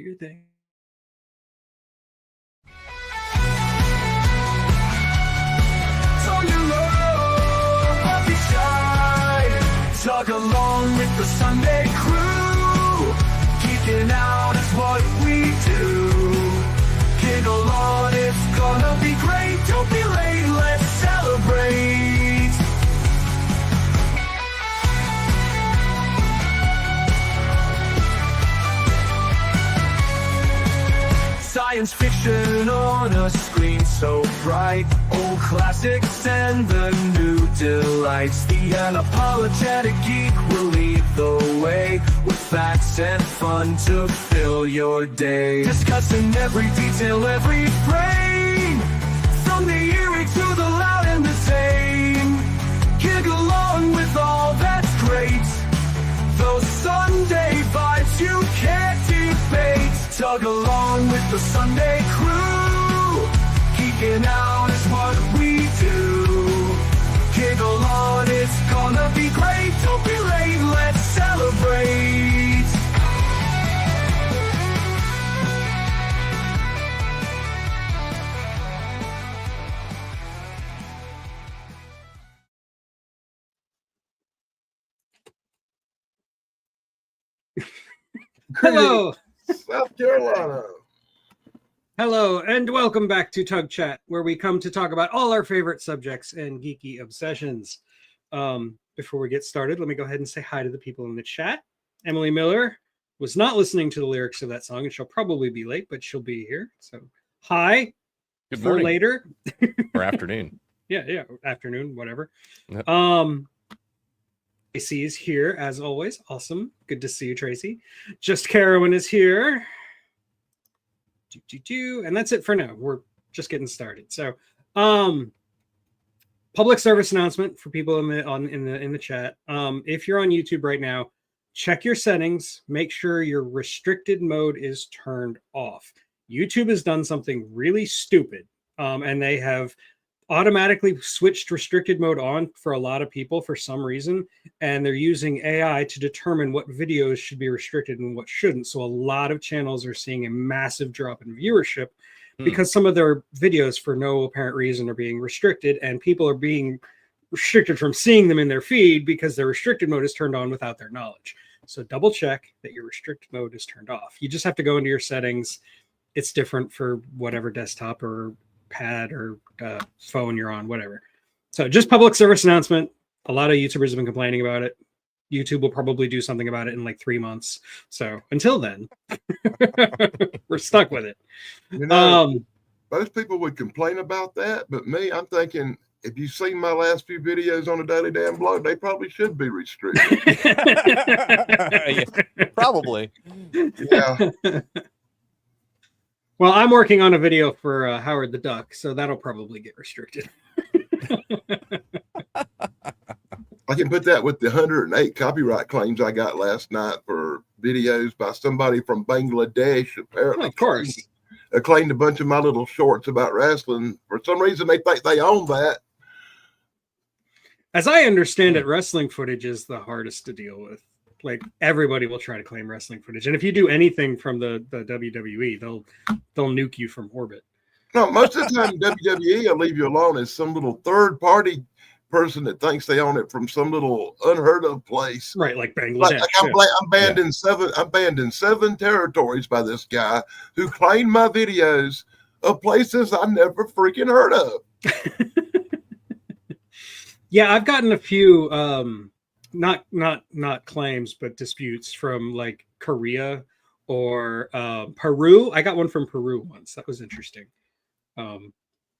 your thing. Tug along with the Sunday crew. Geeking out is what we do. Giggle on, it's gonna be great. Don't be late, let's celebrate. Science fiction on a screen so bright. Old classics and the new delights. The unapologetic geek will lead the way with facts and fun to fill your day. Discussing every detail, every frame, from the eerie to the loud and the tame. Gig along with all that's great. Those Sunday vibes you can't debate. Tug along with the Sunday crew. Geeking out is what we do. Giggle on, it's gonna be great. Don't be late, let's celebrate. Hello. South Carolina. Hello, and welcome back to Tug Chat, where we come to talk about all our favorite subjects and geeky obsessions. Before we get started, let me go ahead and say hi to the people in the chat. Emily Miller was not listening to the lyrics of that song, and she'll probably be late, but she'll be here. So, hi. Good morning. For later. Or afternoon. Yeah, afternoon, whatever. Yep. Tracy is here, as always. Awesome. Good to see you, Tracy. Just Carolyn is here. And that's it for now. We're just getting started. So, public service announcement for people in the chat. If you're on YouTube right now, check your settings. Make sure your restricted mode is turned off. YouTube has done something really stupid, and they have automatically switched restricted mode on for a lot of people for some reason, and they're using AI to determine what videos should be restricted and what shouldn't. So a lot of channels are seeing a massive drop in viewership because some of their videos for no apparent reason are being restricted, and people are being restricted from seeing them in their feed because their restricted mode is turned on without their knowledge. So double check that your restricted mode is turned off. You just have to go into your settings. It's different for whatever desktop or pad or phone you're on, whatever. So just public service announcement. A lot of YouTubers have been complaining about it. YouTube will probably do something about it in like 3 months. So until then, we're stuck with it. You know, most people would complain about that, but me, I'm thinking, if you've seen my last few videos on the Daily Damn blog, they probably should be restricted. Yeah, probably. Yeah. Well, I'm working on a video for Howard the Duck, so that'll probably get restricted. I can put that with the 108 copyright claims I got last night for videos by somebody from Bangladesh. Apparently, Of course. claimed a bunch of my little shorts about wrestling. For some reason, they think they own that. As I understand it, wrestling footage is the hardest to deal with. Like, everybody will try to claim wrestling footage, and if you do anything from the WWE, they'll nuke you from orbit. No, most of the time WWE will leave you alone as some little third party person that thinks they own it from some little unheard of place. Right, like Bangladesh. I'm banned in seven. I'm banned in 7 territories by this guy who claimed my videos of places I never freaking heard of. Yeah, I've gotten a few not claims, but disputes from like Korea or Peru. I got one from Peru once. That was interesting.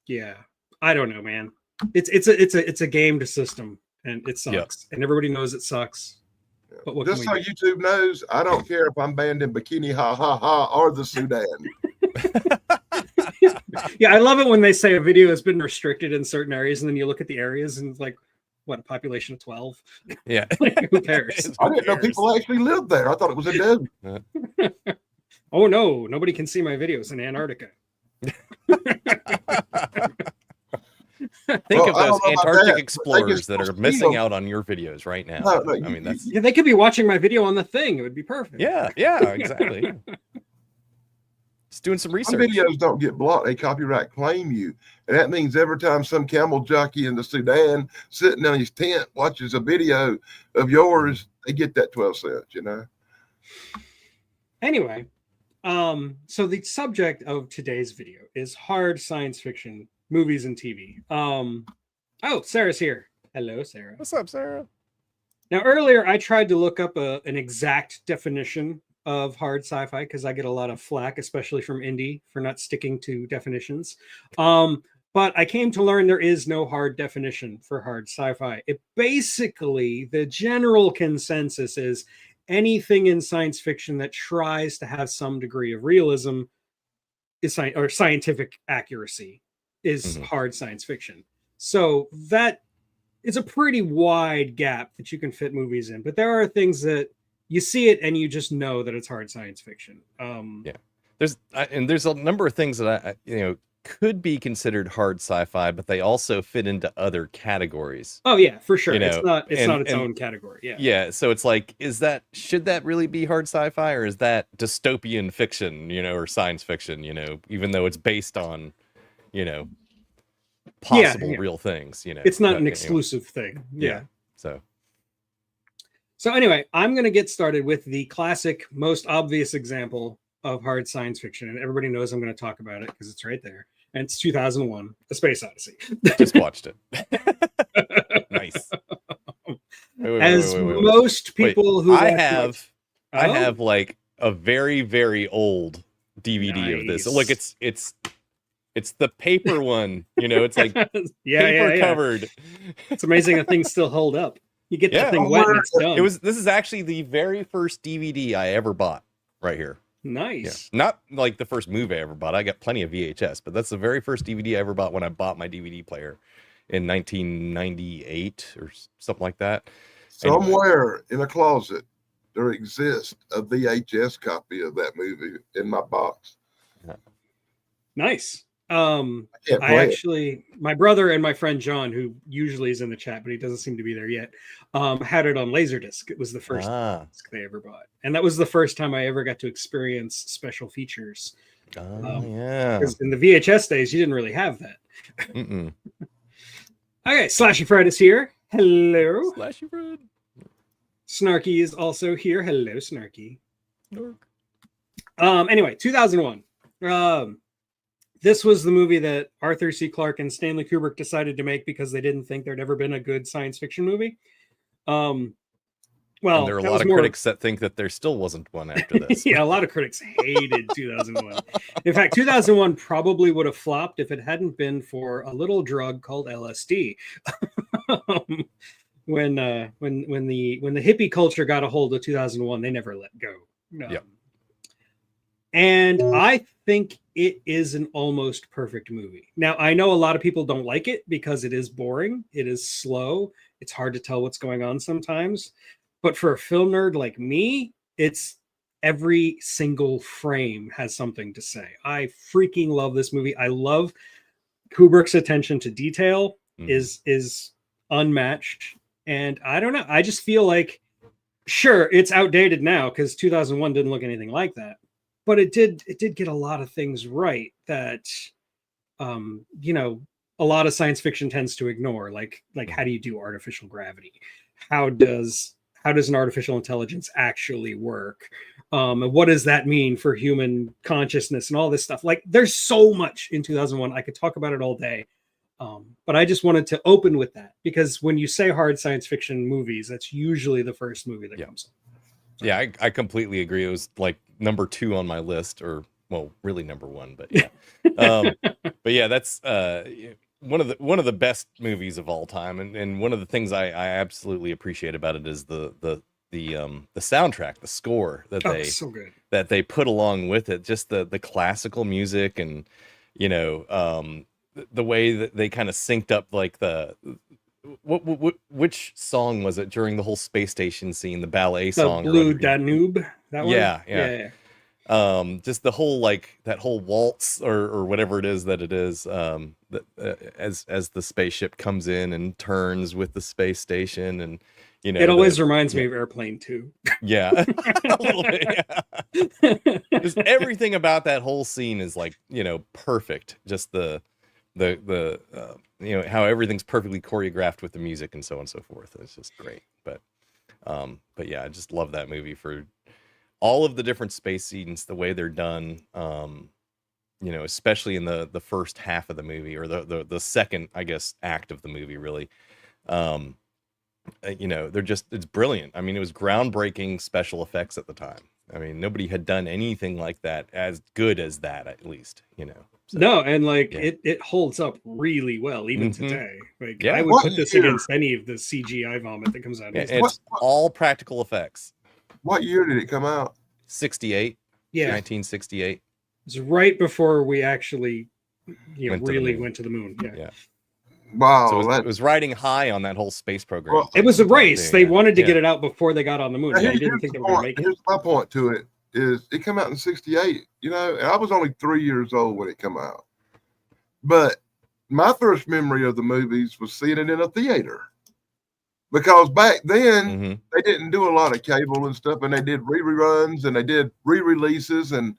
Yeah, I don't know, man. It's a game to system, and it sucks, and everybody knows it sucks. But what just so YouTube knows, I don't care if I'm banned in Bikini Ha Ha Ha or the Sudan. Yeah, I love it when they say a video has been restricted in certain areas, and then you look at the areas and it's like, what, a population of 12? Yeah. Like, who cares? I didn't know people actually lived there. I thought it was a desert. Oh no, nobody can see my videos in Antarctica. Think of those Antarctic explorers that are missing out on your videos right now. No, I mean, that's yeah, they could be watching my video on the thing. It would be perfect. yeah, exactly. Just doing some Some research. videos don't get blocked; they copyright claim you, and that means every time some camel jockey in the Sudan sitting on his tent watches a video of yours, they get that 12 cents. You know. Anyway, so the subject of today's video is hard science fiction movies and TV. Oh, Sarah's here. Hello, Sarah. What's up, Sarah? Now, earlier I tried to look up an exact definition of hard sci-fi because I get a lot of flack, especially from indie, for not sticking to definitions. But I came to learn there is no hard definition for hard sci-fi. It basically, the general consensus is anything in science fiction that tries to have some degree of realism is or scientific accuracy is hard science fiction. So that is a pretty wide gap that you can fit movies in. But there are things that you see it and you just know that it's hard science fiction. Yeah, there's a number of things that I could be considered hard sci-fi, but they also fit into other categories. Oh yeah, for sure. You know, it's not its own category. Yeah. Yeah. So it's like, should that really be hard sci-fi, or is that dystopian fiction, or science fiction, even though it's based on, possible real things, It's not an exclusive thing. Yeah. So anyway, I'm going to get started with the classic, most obvious example of hard science fiction. And everybody knows I'm going to talk about it because it's right there. And it's 2001, A Space Odyssey. Just watched it. Nice. Wait. Most people who I have like a very, very old DVD of this. Look, it's the paper one, it's like paper covered. It's amazing that things still hold up. You get that thing wet and it's done. This is actually the very first DVD I ever bought right here. Nice. Yeah. Not like the first movie I ever bought. I got plenty of VHS, but that's the very first DVD I ever bought when I bought my DVD player in 1998 or something like that. Somewhere in a closet, there exists a VHS copy of that movie in my box. Nice. My brother and my friend John, who usually is in the chat, but he doesn't seem to be there yet, had it on Laserdisc. It was the first disc they ever bought. And that was the first time I ever got to experience special features. Because in the VHS days, you didn't really have that. Okay, Slashy Fred is here. Hello. Slashy Fred. Snarky is also here. Hello, Snarky. Anyway, 2001. This was the movie that Arthur C. Clarke and Stanley Kubrick decided to make because they didn't think there'd ever been a good science fiction movie. And there are a lot of critics that think that there still wasn't one after this. Yeah, a lot of critics hated 2001. In fact, 2001 probably would have flopped if it hadn't been for a little drug called LSD. When the hippie culture got a hold of 2001, they never let go. And I think it is an almost perfect movie. Now, I know a lot of people don't like it because it is boring. It is slow. It's hard to tell what's going on sometimes. But for a film nerd like me, it's every single frame has something to say. I freaking love this movie. I love Kubrick's attention to detail is unmatched. And I don't know. I just feel like, sure, it's outdated now because 2001 didn't look anything like that. But it did get a lot of things right that, a lot of science fiction tends to ignore. Like how do you do artificial gravity? How does an artificial intelligence actually work? And what does that mean for human consciousness and all this stuff? Like, there's so much in 2001. I could talk about it all day. But I just wanted to open with that because when you say hard science fiction movies, that's usually the first movie that comes up. Yeah, I completely agree. It was like number 2 on my list, or well, really number 1, but yeah. But yeah, that's one of the best movies of all time, and one of the things I absolutely appreciate about it is the soundtrack, the score that they put along with it, just the classical music, and the way that they kind of synced up, like which song was it during the whole space station scene, the ballet song, Blue Danube, that one? Yeah. Just the whole, like, that whole waltz or whatever it is as the spaceship comes in and turns with the space station, and You know, It always reminds me of Airplane 2. Yeah, a little bit. Yeah. Just everything about that whole scene is like, you know, perfect. Just the you know, how everything's perfectly choreographed with the music and so on and so forth. It's just great. But yeah, I just love that movie for all of the different space scenes, the way they're done. You know, especially in the first half of the movie, or the second, I guess, act of the movie, really. You know, it's brilliant. I mean, it was groundbreaking special effects at the time. I mean, nobody had done anything like that as good as that, at least, you know. So, no, and like yeah. it holds up really well even today. Like Yeah. I would put this against any of the CGI vomit that comes out. Yeah, it's all practical effects. What year did it come out? 68. Yeah. 1968. It's right before we actually, you know, Went to the really moon. went to the moon. Yeah. Yeah. Wow. So it was riding high on that whole space program. Well, It was a race. They wanted to Yeah. get it out before they got on the moon. Now, They didn't think they were going to make it. Here's my point to it is it came out in 68, you know, and I was only 3 years old when it came out. But my first memory of the movies was seeing it in a theater. Because back then they didn't do a lot of cable and stuff, and they did reruns and they did re-releases, and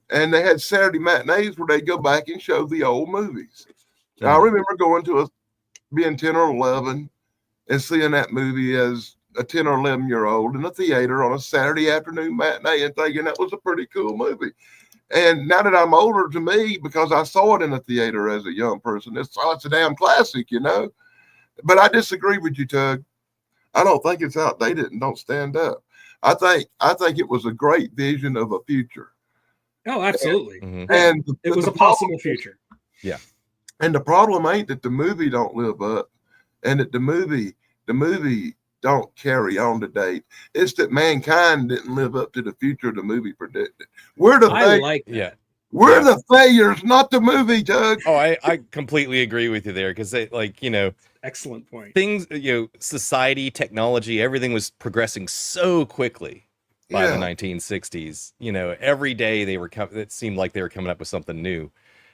they had Saturday matinees where they'd go back and show the old movies. And I remember going to being 10 or 11 and seeing that movie as a 10 or 11-year-old in a theater on a Saturday afternoon matinee and thinking that was a pretty cool movie. And now that I'm older, to me, because I saw it in a theater as a young person, it's a damn classic, you know. But I disagree with you, Tug. I don't think it's outdated and don't stand up. I think it was a great vision of a future. Oh, absolutely. And it was a possible future. Yeah. And the problem ain't that the movie don't live up and that the movie don't carry on to date. It's that mankind didn't live up to the future the movie predicted. We're the the failures, not the movie, Doug. Oh, I completely agree with you there, because they, like, you know, excellent point. Things, you know, society, technology, everything was progressing so quickly by the 1960s. You know, every day it seemed like they were coming up with something new,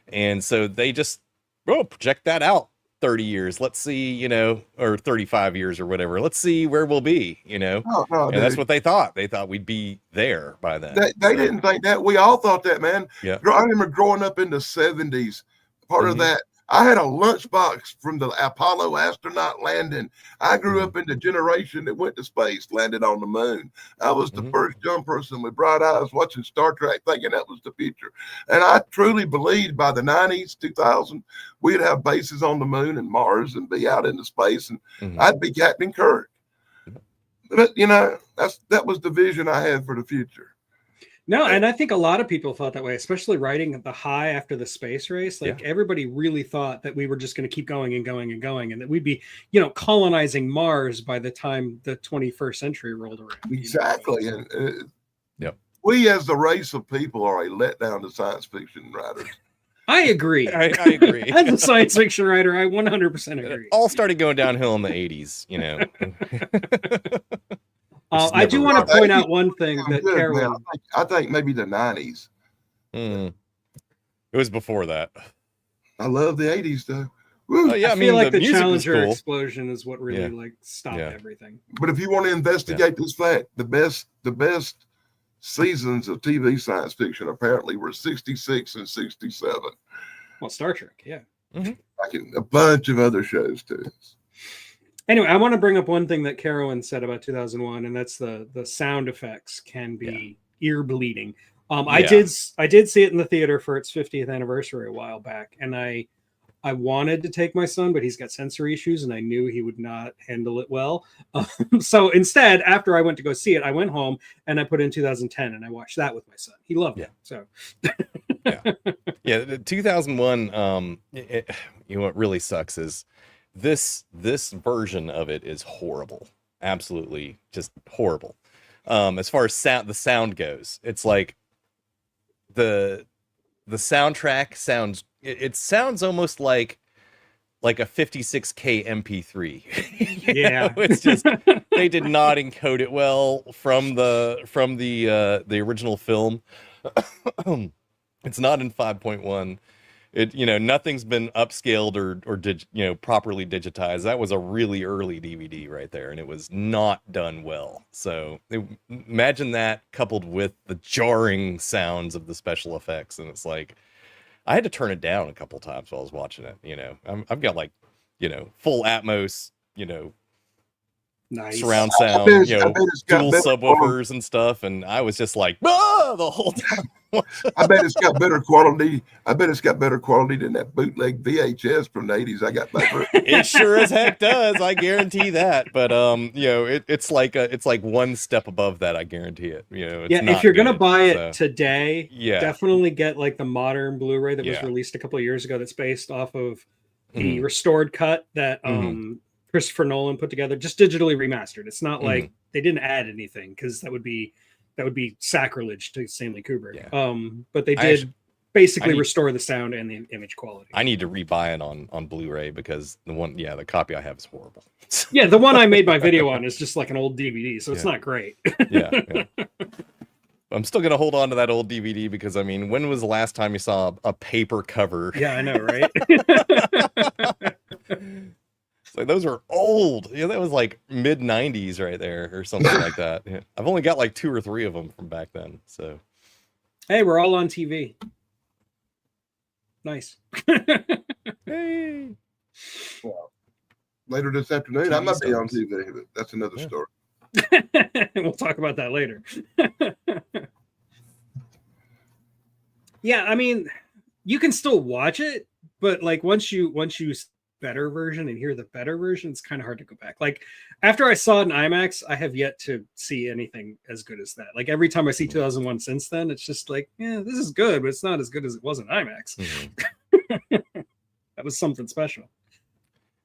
and so they just project that out 30 years. Let's see, you know, or 35 years or whatever. Let's see where we'll be, you know. And that's what they thought. They thought we'd be there by then. They didn't think that. We all thought that, man. Yeah. I remember growing up in the 70s. Part of that, I had a lunchbox from the Apollo astronaut landing. I grew up in the generation that went to space, landed on the moon. I was the first young person with bright eyes watching Star Trek, thinking that was the future. And I truly believed by the 90s, 2000, we'd have bases on the moon and Mars and be out into space, and I'd be Captain Kirk. But, you know, that was the vision I had for the future. No, and I think a lot of people thought that way, especially riding the high after the space race. Like everybody really thought that we were just going to keep going and going and going, and that we'd be, you know, colonizing Mars by the time the 21st century rolled around. Exactly. And we as the race of people are a letdown to science fiction writers. I agree. I agree. As a science fiction writer, I 100% agree. It all started going downhill in the 80s, you know. I do want to point out one thing that Carolyn. I think maybe the 90s. It was before that. I love the 80s though. Oh, yeah, I feel like the music Challenger cool. explosion is what really like stopped everything. But if you want to investigate this fact, the best seasons of TV science fiction apparently were 66 and 67. Well, Star Trek, Like a bunch of other shows too. Anyway, I want to bring up one thing that Carolyn said about 2001, and that's the sound effects can be ear bleeding. I did see it in the theater for its 50th anniversary a while back, and I wanted to take my son, but he's got sensory issues, and I knew he would not handle it well. So instead, after I went to go see it, I went home and I put in 2010, and I watched that with my son. He loved it. So the 2001. You know what really sucks is this version of it is horrible, absolutely just horrible. As far as the sound goes, it's like the soundtrack sounds. It sounds almost like a 56K MP3. It's just they did not encode it well from the original film. It's not in 5.1. it, you know, nothing's been upscaled or you know, properly digitized. That was a really early DVD right there, and it was not done well. So imagine that coupled with the jarring sounds of the special effects, and it's like I had to turn it down a couple times while I was watching it. You know, I've got like, you know, full Atmos, you know, Nice. surround I sound, bet you know, it's got dual better subwoofers and stuff, and I was just like, ah, the whole time. I bet it's got better quality. I bet it's got better quality than that bootleg VHS from the 80s I got back. It sure as heck does. I guarantee that. But you know, it's like one step above that. I guarantee it. You know, it's Yeah, not if you're gonna good, buy it so. today, Yeah. definitely get like the modern Blu-ray that was Yeah. released a couple of years ago. That's based off of the Mhm. restored cut that Christopher Nolan put together, just digitally remastered. It's not like they didn't add anything, because that would be sacrilege to Stanley Kubrick. Yeah. But they did basically need- restore the sound and the image quality. I need to rebuy it on Blu-ray because the copy I have is horrible. Yeah, the one I made my video on is just like an old DVD, so it's not great. Yeah. I'm still gonna hold on to that old DVD because, I mean, when was the last time you saw a paper cover? Yeah, I know, right? It's like, those are old. Yeah, that was like mid 90s right there or something like that. Yeah. I've only got like 2 or 3 of them from back then. So Hey, we're all on TV. Nice. hey. Well, later this afternoon, I might be on TV, but that's another story. We'll talk about that later. Yeah, I mean, you can still watch it, but like once you better version and hear the better version, it's kind of hard to go back. Like after I saw it in IMAX, I have yet to see anything as good as that. Like every time I see 2001 since then, it's just like, yeah, this is good, but it's not as good as it was in IMAX. That was something special.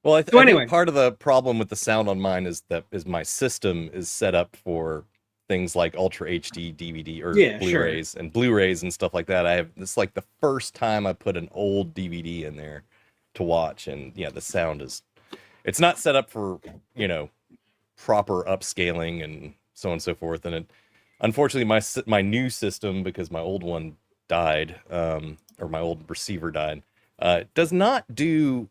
Well, I So anyway, think part of the problem with the sound on mine is my system is set up for things like Ultra HD DVD or Blu-rays and Blu-rays and stuff like that. It's like the first time I put an old DVD in there to watch, and yeah, the sound it's not set up for, you know, proper upscaling and so on and so forth. And unfortunately my new system, because my old one died, or my old receiver died, does not do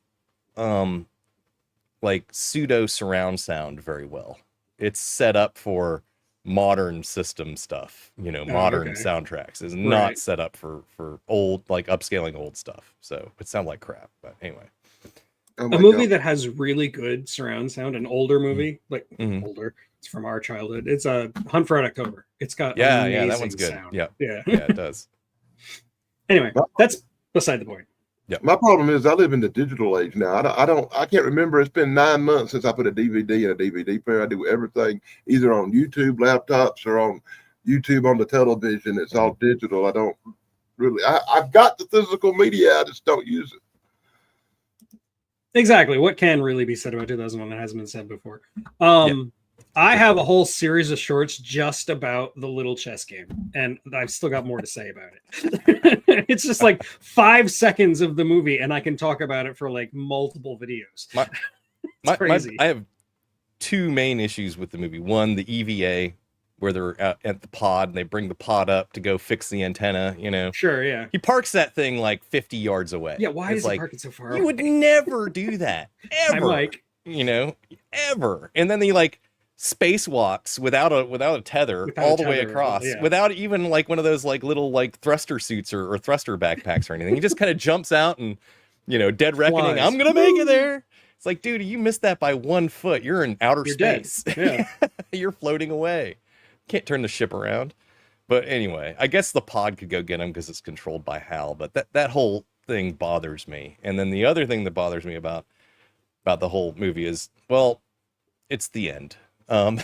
like pseudo surround sound very well. It's set up for modern system stuff, you know, modern soundtracks. Is not set up for old, like upscaling old stuff. So it sounds like crap. But anyway, a movie that has really good surround sound, an older movie, like older, it's from our childhood. It's a Hunt for Red October. It's got that one's good. Sound. Yeah, yeah, it does. Anyway, that's beside the point. Yeah. My problem is I live in the digital age now. I can't remember. It's been 9 months since I put a DVD in a DVD player. I do everything either on YouTube laptops or on YouTube on the television. It's all digital. I don't really. I've got the physical media. I just don't use it. Exactly. What can really be said about 2001 that hasn't been said before? I have a whole series of shorts just about the little chess game, and I've still got more to say about it. It's just like 5 seconds of the movie, and I can talk about it for like multiple videos. Crazy. I have 2 main issues with the movie. One, the EVA, where they're at the pod, and they bring the pod up to go fix the antenna, you know. Sure, yeah. He parks that thing like 50 yards away. Yeah, why is he parking so far away? You would never do that, ever. I'm like, you know, ever. And then he like spacewalks without a tether all the way across, without even like one of those like little like thruster suits or thruster backpacks or anything. He just kind of jumps out and, you know, dead reckoning. Flies. I'm gonna make it there. It's like, dude, you missed that by 1 foot. You're in outer space. Yeah. You're floating away. Can't turn the ship around. But anyway, I guess the pod could go get him because it's controlled by HAL. But that whole thing bothers me. And then the other thing that bothers me about the whole movie is, well, it's the end. You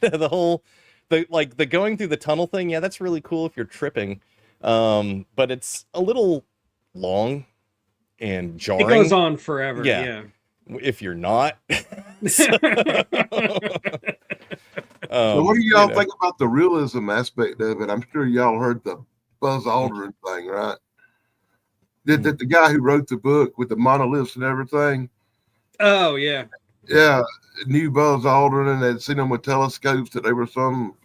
know, the going through the tunnel thing. Yeah, that's really cool if you're tripping. But it's a little long and jarring. It goes on forever. Yeah. If you're not. So what do y'all think about the realism aspect of it? I'm sure y'all heard the Buzz Aldrin thing, right? The guy who wrote the book with the monoliths and everything. Oh, yeah. Yeah, knew Buzz Aldrin and had seen them with telescopes that they were some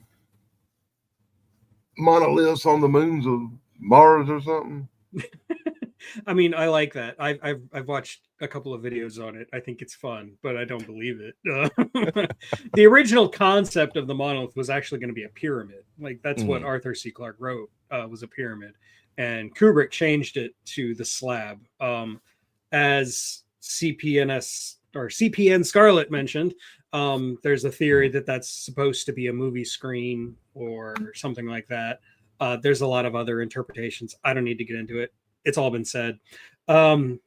monoliths on the moons of Mars or something. I mean, I like that. I've watched a couple of videos on it. I think it's fun, but I don't believe it. The original concept of the monolith was actually going to be a pyramid. Like that's what Arthur C. Clarke wrote, was a pyramid, and Kubrick changed it to the slab. As CPN Scarlet mentioned, there's a theory that that's supposed to be a movie screen or something like that. There's a lot of other interpretations. I don't need to get into it. It's all been said. Oh,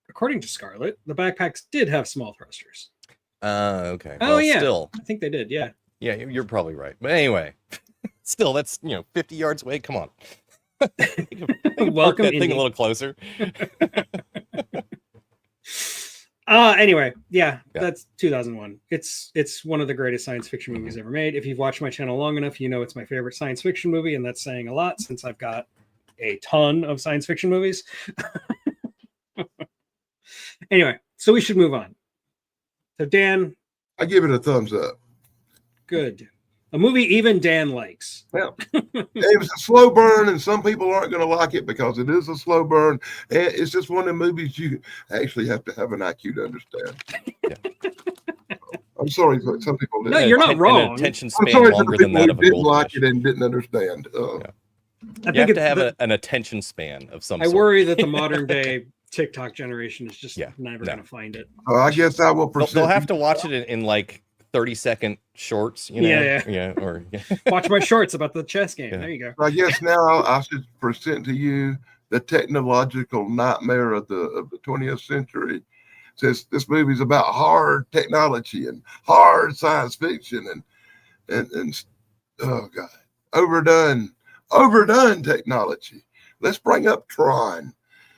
according to Scarlet, the backpacks did have small thrusters. Okay. Oh, Well, yeah. Still, I think they did. Yeah. yeah, you're probably right. But anyway, still, that's 50 yards away. Come on. Welcome, that thing Indy. a little closer. Anyway, yeah, that's 2001. It's one of the greatest science fiction movies ever made. If you've watched my channel long enough, you know it's my favorite science fiction movie, and that's saying a lot since I've got a ton of science fiction movies. Anyway, so we should move on. So Dan, I give it a thumbs up. good. A movie even Dan likes. Yeah. It was a slow burn, and some people aren't going to like it because it is a slow burn. And it's just one of the movies you actually have to have an IQ to understand. Yeah. I'm sorry, but some people didn't. No, you're not wrong. An attention I'm span sorry for longer the than people that who of a didn't like goldfish. it and didn't understand. I You think have it's to have an attention span of some I sort. worry that the modern day TikTok generation is just never going to find it. I guess I will proceed. They'll have to watch it in like 30-second shorts, or Oh, Watch my shorts about the chess game. Yeah. There you go. I guess now I should present to you the technological nightmare of the 20th century. Says this movie's about hard technology and hard science fiction and oh god, overdone technology. Let's bring up Tron.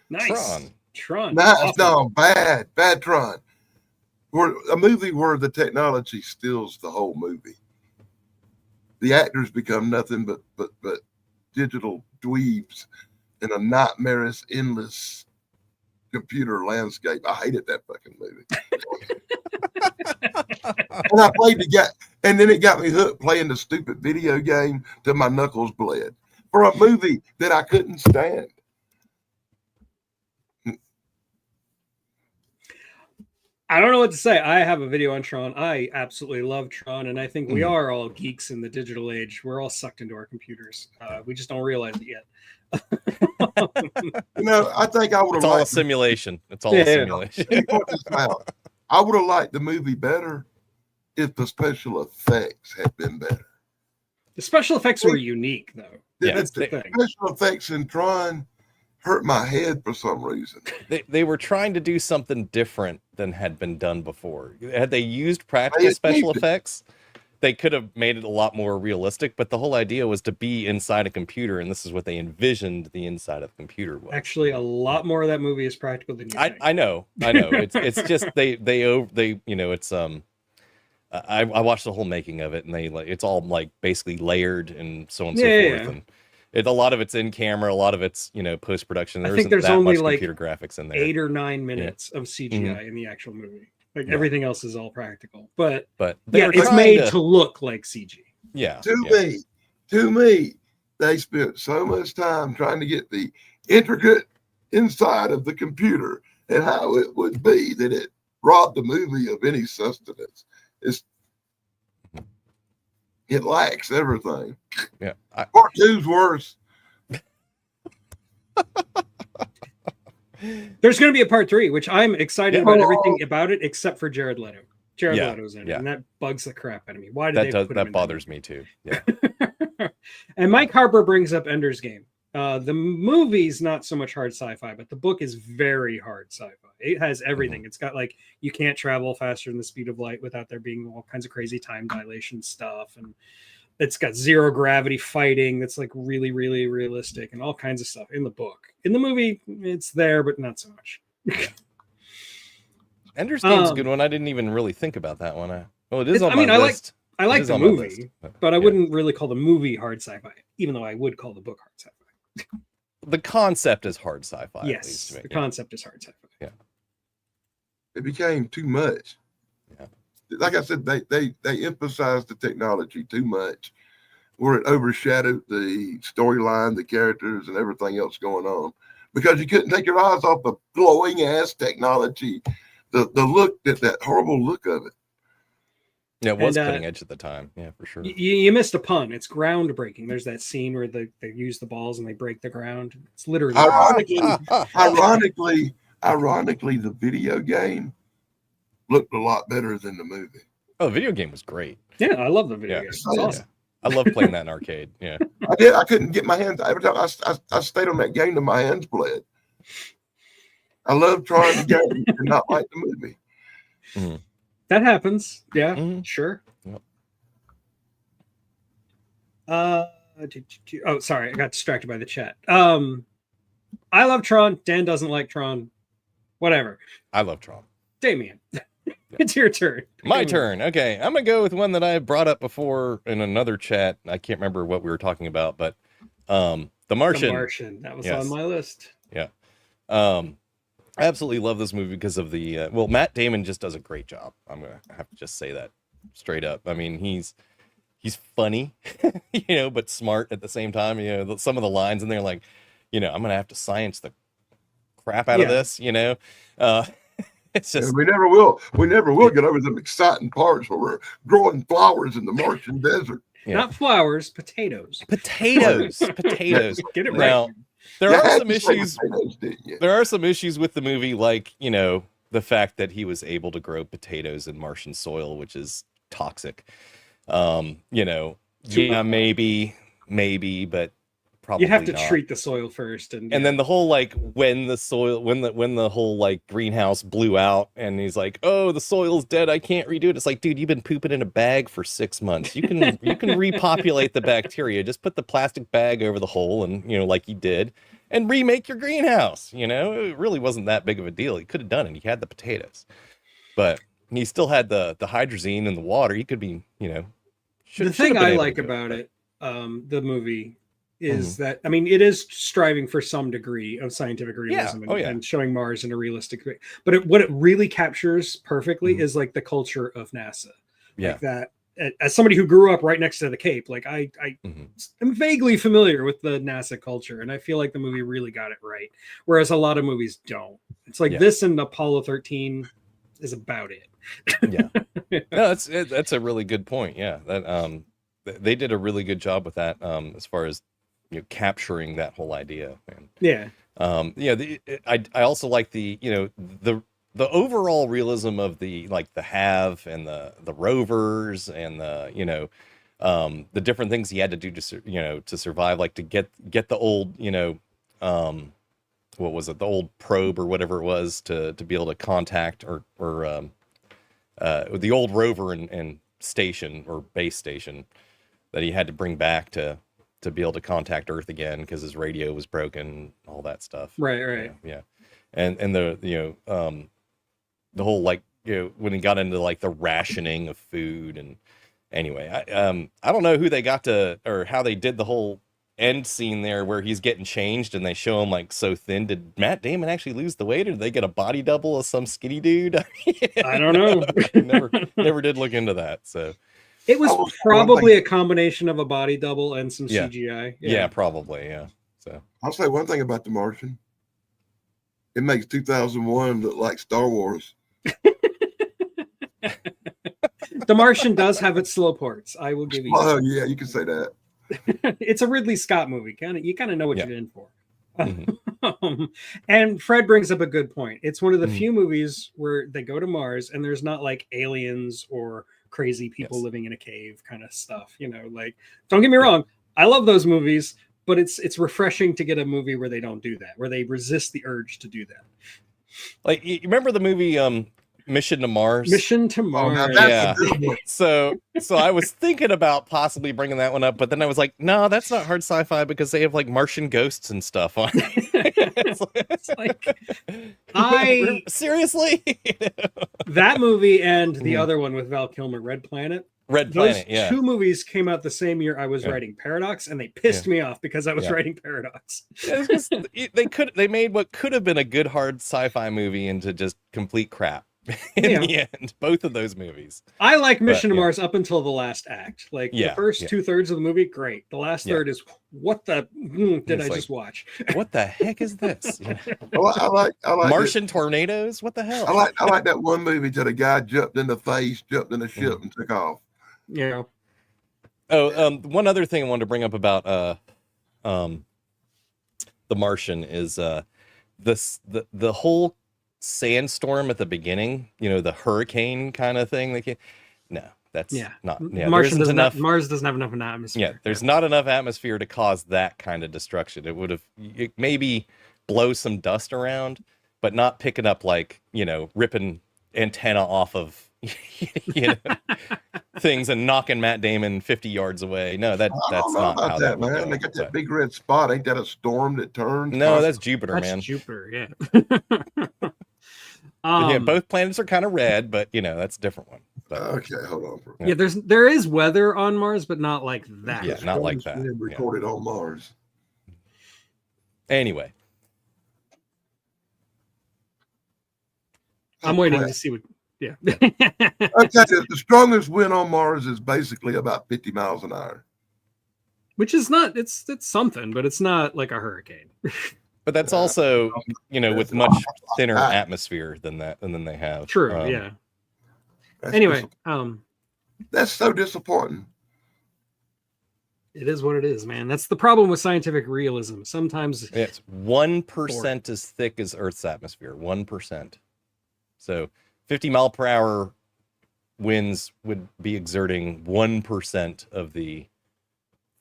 Nice. Tron. Nice, Awesome. no, bad Tron. A movie where the technology steals the whole movie. The actors become nothing but digital dweebs in a nightmarish, endless computer landscape. I hated that fucking movie. And I played the guy, and then it got me hooked playing the stupid video game till my knuckles bled for a movie that I couldn't stand. I don't know what to say. I have a video on Tron. I absolutely love Tron, and I think we are all geeks in the digital age. We're all sucked into our computers. We just don't realize it yet. I think I would have it's all a liked simulation. It's all a simulation. Let me point this out. I would have liked the movie better if the special effects had been better. The special effects were unique, though. Yeah, That's the thing. Special effects in Tron hurt my head for some reason. They were trying to do something different than had been done before. Had they used practical special effects, they could have made it a lot more realistic, but the whole idea was to be inside a computer, and this is what they envisioned the inside of the computer was. Actually, a lot more of that movie is practical than you think. I know. It's just they it's I watched the whole making of it, and it's all like basically layered and so on and so forth. And a lot of it's in camera, a lot of it's post production. I think there's only like computer graphics in there. 8 or 9 minutes of CGI in the actual movie. Like everything else is all practical, but it's made to look like CG. Yeah. To me, they spent so much time trying to get the intricate inside of the computer and how it would be that it robbed the movie of any sustenance. It lacks everything. Yeah. Part 2's worse. There's going to be a part 3, which I'm excited about everything about it except for Jared Leto. Jared Leto's in it, and that bugs the crap out of me. Why did they put him in bothers me too. Yeah. And Mike Harper brings up Ender's Game. The movie's not so much hard sci-fi, but the book is very hard sci-fi. It has everything. It's got like you can't travel faster than the speed of light without there being all kinds of crazy time dilation stuff, and it's got zero gravity fighting that's like really, really realistic and all kinds of stuff in the book. In the movie, it's there, but not so much. Ender's Game's a good one. I didn't even really think about that one. It is on my list. I like the movie, but I wouldn't really call the movie hard sci-fi, even though I would call the book hard sci-fi. The concept is hard sci-fi. Yes, the concept is hard sci-fi. Yeah. It became too much. Yeah. Like I said, they emphasized the technology too much, where it overshadowed the storyline, the characters, and everything else going on. because you couldn't take your eyes off the glowing ass technology, the look, that horrible look of it. Yeah, it was cutting edge at the time. Yeah, for sure. You missed a pun. It's groundbreaking. There's that scene where they use the balls and they break the ground. It's literally ironically, the video game looked a lot better than the movie. Oh, the video game was great. Yeah, I love the video game. It's awesome. I love playing that in arcade. Yeah, I did. I couldn't get my hands. Every time I stayed on that game till my hands bled. I love trying the game and not like the movie. Mm-hmm. That happens. Yeah, sure. Yep. Oh, sorry, I got distracted by the chat. I love Tron. Dan doesn't like Tron. Whatever. I love Tron. Damien, it's your turn. My turn. Okay, I'm gonna go with one that I brought up before in another chat. I can't remember what we were talking about, but The Martian. The Martian. That was on my list. Yeah. I absolutely love this movie because of the well, Matt Damon just does a great job. I'm gonna have to just say that straight up. I mean, he's funny, but smart at the same time. Some of the lines in there, like, I'm gonna have to science the crap out of this. It's just we never will. We never will get over them exciting parts where we're growing flowers in the Martian desert. Yeah. Not flowers, potatoes. Potatoes. Get it right. Now, there are some issues. There are some issues with the movie, like, the fact that he was able to grow potatoes in Martian soil, which is toxic. Maybe, but probably you have to not. treat the soil first, and then the whole, like, when the whole, like, greenhouse blew out, and he's like, "Oh, the soil's dead, I can't redo it." It's like, dude, you've been pooping in a bag for 6 months. You can repopulate the bacteria. Just put the plastic bag over the hole, and like you did, and remake your greenhouse. It really wasn't that big of a deal. He could have done it. He had the potatoes, but he still had the hydrazine and the water. He could be, the thing I like about it, the movie, is that, I mean, it is striving for some degree of scientific realism and showing Mars in a realistic way. But what it really captures perfectly is like the culture of NASA. Yeah. Like that, as somebody who grew up right next to the Cape, like I am vaguely familiar with the NASA culture, and I feel like the movie really got it right. Whereas a lot of movies don't. It's like this and Apollo 13 is about it. Yeah. No, that's a really good point. Yeah. That they did a really good job with that as far as capturing that whole idea. And, yeah. I also like the overall realism of the have and the rovers and the different things he had to do to survive, like to get the old what was it, the old probe or whatever it was to be able to contact or the old rover and station or base station that he had to bring back to be able to contact Earth again because his radio was broken, all that stuff. Right. Yeah. And the the whole, like, when he got into like the rationing of food. And anyway, I don't know who they got to, or how they did the whole end scene there where he's getting changed and they show him like so thin. Did Matt Damon actually lose the weight, or did they get a body double of some skinny dude? I don't know. never did look into that. So it was probably a combination of a body double and some CGI. Yeah, probably. Yeah. So I'll say one thing about The Martian. It makes 2001 look like Star Wars. The Martian does have its slow parts. I will give you. Oh yeah, you can say that. It's a Ridley Scott movie. You kind of know what you're in for. And Fred brings up a good point. It's one of the few movies where they go to Mars and there's not like aliens or crazy people living in a cave kind of stuff. Like, don't get me wrong, I love those movies, but it's refreshing to get a movie where they don't do that, where they resist the urge to do that. Like, you remember the movie Mission to Mars? Mission to Mars. Yeah. So I was thinking about possibly bringing that one up, but then I was like, no, that's not hard sci-fi because they have like Martian ghosts and stuff on it. it's like seriously? That movie and the other one with Val Kilmer, Red Planet. Those two movies came out the same year I was writing Paradox, and they pissed me off because I was writing Paradox. They made what could have been a good hard sci-fi movie into just complete crap. in Yeah. the end. Both of those movies. I like Mission to yeah. Mars up until the last act. Like the Yeah, first yeah. 2/3 of the movie, great. The last Yeah. third is what the did It's I like, just watch? What the heck is this? You know? I like Martian tornadoes? What the hell? I like that one movie that a guy jumped in the face, jumped in the ship, and took off. Yeah. Oh, one other thing I wanted to bring up about The Martian is the whole sandstorm at the beginning, you know, the hurricane kind of thing. No, that's not. Yeah, Martian doesn't enough. Mars doesn't have enough atmosphere. Yeah, there's not enough atmosphere to cause that kind of destruction. It maybe blow some dust around, but not picking up like, you know, ripping antenna off of you know, things and knocking Matt Damon 50 yards away. No, that's not how that would go. They got that big red spot. Ain't that a storm that turns? No, that's Jupiter, that's man. Jupiter, yeah. Yeah, both planets are kind of red, but you know, that's a different one. But, okay, hold on. Yeah, there is weather on Mars, but not like that. Yeah, not like that. Recorded on Mars. Anyway. I'm waiting to see what. Yeah. Okay, the strongest wind on Mars is basically about 50 miles an hour. Which is not, it's something, but it's not like a hurricane. But that's also, you know, with much thinner atmosphere than they have. True, yeah. Anyway, that's so disappointing. It is what it is, man. That's the problem with scientific realism. Sometimes it's 1% as thick as Earth's atmosphere. 1%. So 50-mile-per-hour winds would be exerting 1% of the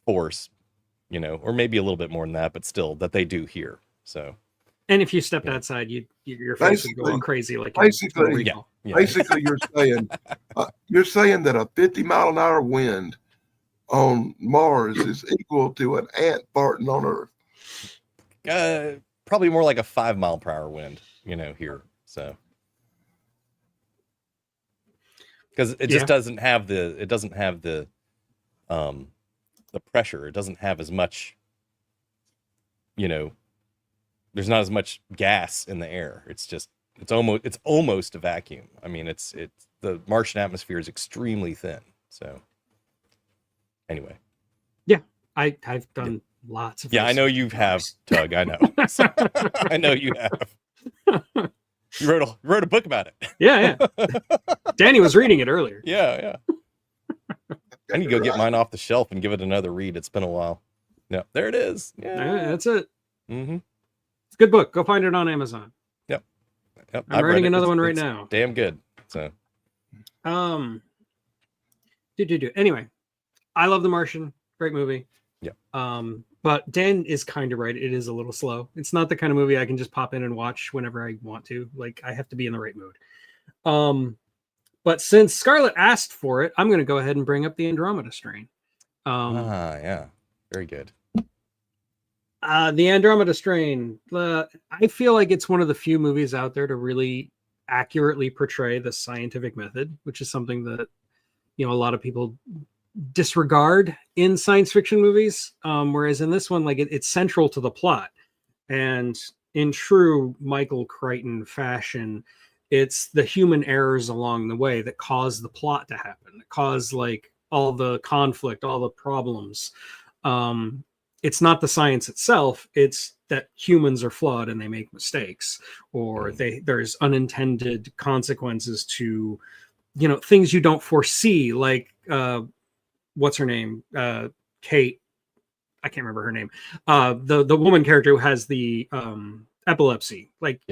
force, you know, or maybe a little bit more than that, but still that they do here. So, and if you stepped outside, your face would go all crazy. Like basically, basically, you're saying that a 50-mile-an-hour wind on Mars is equal to an ant farting on Earth. Probably more like a 5-mile-per-hour wind, you know, here. So. Because it just doesn't have the pressure. It doesn't have as much, you know, there's not as much gas in the air. It's almost a vacuum. I mean, it's the Martian atmosphere is extremely thin. So anyway. Yeah, I've done lots of. Yeah, I know you have, Tug. I know. I know you have. You wrote a book about it. Yeah. Danny was reading it earlier. Yeah. I need to go get mine off the shelf and give it another read. It's been a while. Yeah, there it is. Yeah, that's it. Mm-hmm. It's a good book. Go find it on Amazon. Yep. I'm writing another one right now. Damn good. So. Anyway, I love The Martian. Great movie. Yeah. But Dan is kind of right. It is a little slow. It's not the kind of movie I can just pop in and watch whenever I want to. Like, I have to be in the right mood. But since Scarlett asked for it, I'm going to go ahead and bring up the Andromeda Strain. Yeah. Very good. The Andromeda Strain. I feel like it's one of the few movies out there to really accurately portray the scientific method, which is something that, you know, a lot of people disregard in science fiction movies, whereas in this one, like it's central to the plot, and in true Michael Crichton fashion, it's the human errors along the way that cause the plot to happen, that cause like all the conflict, all the problems. It's not the science itself, it's that humans are flawed and they make mistakes, or there's unintended consequences to, you know, things you don't foresee, like what's her name? Kate. I can't remember her name. The woman character who has the epilepsy. Like,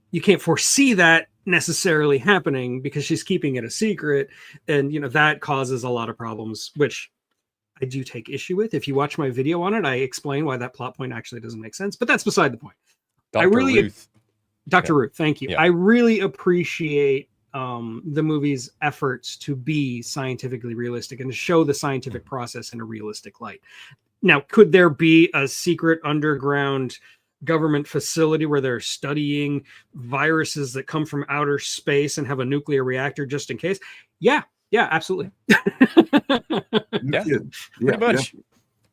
you can't foresee that necessarily happening because she's keeping it a secret, and you know that causes a lot of problems, which I do take issue with. If you watch my video on it, I explain why that plot point actually doesn't make sense. But that's beside the point. Dr. Ruth, thank you. Yeah. I really appreciate the movie's efforts to be scientifically realistic and to show the scientific process in a realistic light. Now, could there be a secret underground government facility where they're studying viruses that come from outer space and have a nuclear reactor just in case? Yeah, absolutely. Pretty much.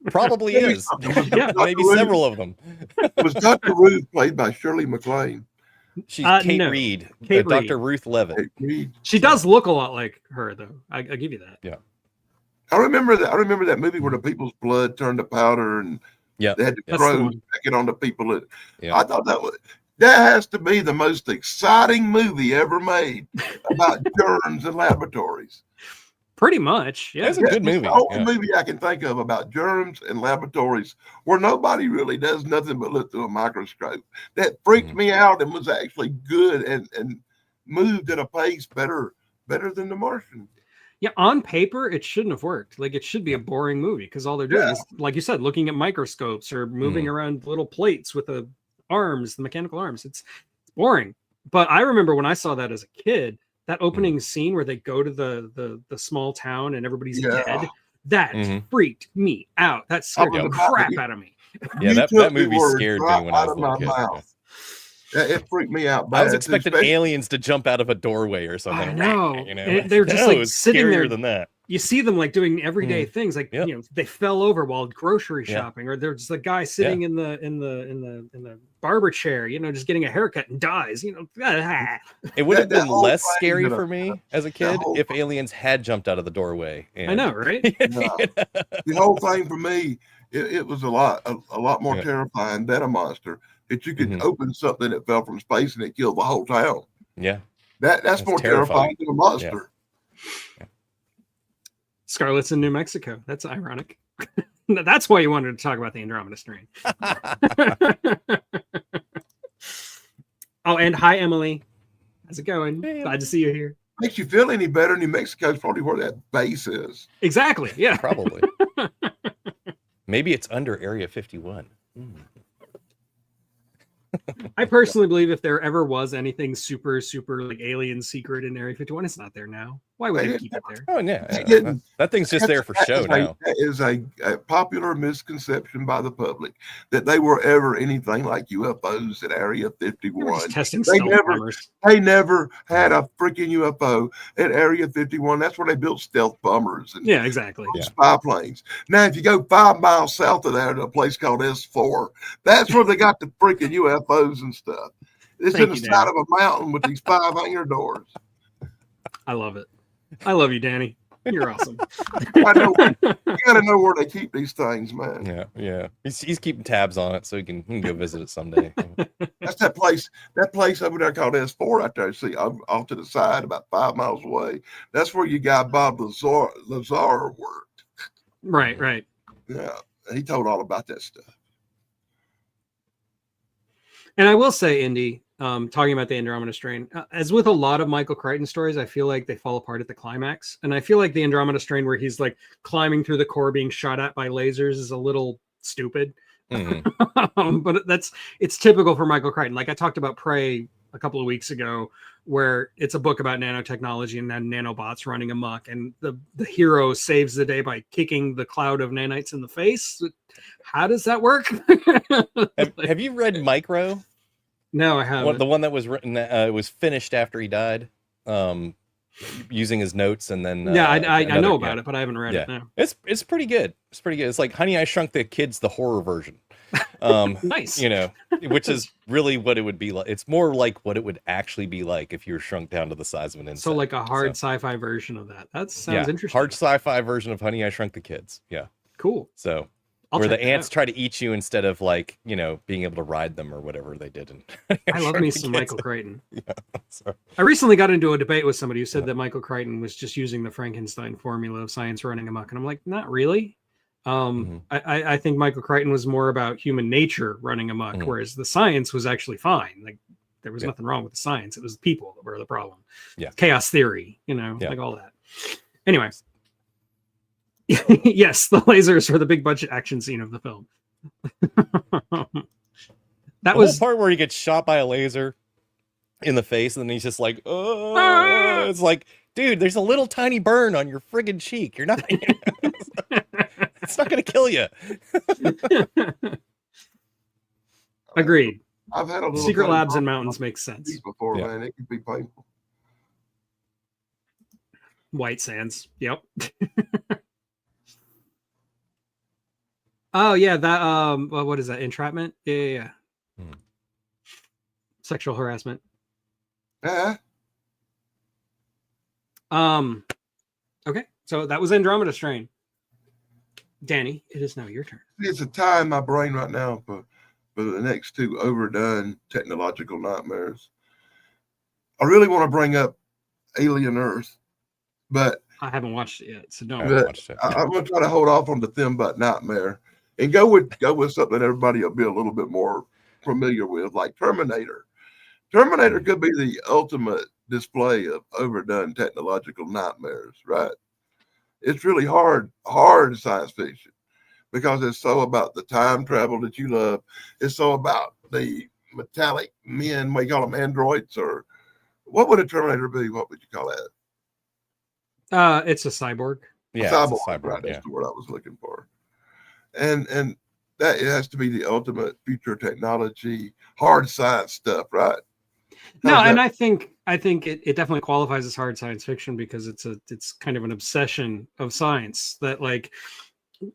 Probably is. Maybe several of them. Was Dr. Ruth played by Shirley MacLaine? She's Kate no. Reed, Kate Dr. Reed. Ruth Levitt. She does look a lot like her, though. I give you that. Yeah. I remember that movie where the people's blood turned to powder and Yeah. they had to That's the throw one. it on the people. Yeah. I thought that has to be the most exciting movie ever made about germs and laboratories. Pretty much, yeah. That's a good movie. The only movie I can think of about germs and laboratories where nobody really does nothing but look through a microscope. That freaked me out and was actually good and moved at a pace better than The Martian. Yeah, on paper, it shouldn't have worked. Like, it should be a boring movie because all they're doing is, like you said, looking at microscopes or moving around little plates with the mechanical arms. It's boring. But I remember when I saw that as a kid, that opening scene where they go to the small town and everybody's dead, that freaked me out. That scared the crap out of me. Yeah, that movie scared me when I was a little kid. It freaked me out bad. I was expecting aliens to jump out of a doorway or something. I know. You know? And they're just like sitting there. Than that. You see them like doing everyday things, like you know, they fell over while grocery shopping, or there's a guy sitting in the barber chair, you know, just getting a haircut and dies. You know, it would have been less scary for me as a kid if aliens had jumped out of the doorway. And... I know, right? The whole thing for me, it was a lot more terrifying than a monster. That you could open something that fell from space and it killed the whole town. Yeah, that's more terrifying than a monster. Yeah. Scarlet's in New Mexico. That's ironic. That's why you wanted to talk about the Andromeda strain. Oh, and hi, Emily. How's it going? Glad to see you here. Makes you feel any better? New Mexico is probably where that base is. Exactly. Yeah. Probably. Maybe it's under Area 51. I personally believe if there ever was anything super like alien secret in Area 51, it's not there now. Why would they keep it there? Oh yeah, that thing's just there for show now. That is a popular misconception by the public that they were ever anything like UFOs at Area 51. Testing they never had a freaking UFO at Area 51. That's where they built stealth bombers and exactly spy planes. Now, if you go 5 miles south of there to a place called S4, that's where they got the freaking UFOs and stuff. It's in the side of a mountain with these 5 hangar doors. I love it. I love you, Danny. You're awesome. You gotta know where they keep these things, man. Yeah. He's keeping tabs on it so he can go visit it someday. That's that place over there called S4 right there. See, off to the side, about 5 miles away. That's where your guy Bob Lazar worked. Right. Yeah, he told all about that stuff. And I will say, Indy, talking about the Andromeda strain, as with a lot of Michael Crichton stories, I feel like they fall apart at the climax. And I feel like the Andromeda strain, where he's like climbing through the core, being shot at by lasers, is a little stupid. But it's typical for Michael Crichton. Like I talked about Prey a couple of weeks ago, where it's a book about nanotechnology and then nanobots running amok, and the hero saves the day by kicking the cloud of nanites in the face. How does that work? Have you read Micro? No, I haven't. The one that was written, was finished after he died, using his notes, and then I know about it, but I haven't read it. No. It's pretty good. It's pretty good. It's like Honey, I Shrunk the Kids, the horror version. Nice. You know, which is really what it would be like. It's more like what it would actually be like if you were shrunk down to the size of an insect. So like a hard sci-fi version of that. That sounds interesting. Hard sci-fi version of Honey, I Shrunk the Kids. Yeah. Cool. So where the ants try to eat you instead of like, you know, being able to ride them or whatever they did. I love me some Michael Crichton. So. I recently got into a debate with somebody who said that Michael Crichton was just using the Frankenstein formula of science running amok. And I'm like, not really. I think Michael Crichton was more about human nature running amok, whereas the science was actually fine. Like there was nothing wrong with the science. It was the people that were the problem. Yeah. Chaos theory, you know, like all that. Anyway. Yes, the lasers were the big budget action scene of the film. That was the whole part where he gets shot by a laser in the face, and then he's just like, oh, it's like, dude, there's a little tiny burn on your friggin' cheek. You're not, it's not gonna kill you. Agreed. I've had a little secret labs in mountains makes sense before, man. It could be painful. White sands. Yep. Oh yeah, that what is that? Entrapment? Yeah. Sexual harassment. Yeah. Okay, so that was Andromeda Strain. Danny, it is now your turn. It's a tie in my brain right now for the next two overdone technological nightmares. I really want to bring up Alien Earth, but I haven't watched it yet, so no. I haven't watched it. I'm going to try to hold off on the thin butt nightmare and go with something that everybody will be a little bit more familiar with, like Terminator. Terminator could be the ultimate display of overdone technological nightmares, right? It's really hard science fiction because it's so about the time travel that you love. It's so about the metallic men, we call them androids, or what would a Terminator be? What would you call that? It's a cyborg. Yeah, cyborg, it's a cyborg, right? yeah. That's the word I was looking for. And that it has to be the ultimate future technology, hard science stuff, right? No, and I think it definitely qualifies as hard science fiction because it's kind of an obsession of science that, like,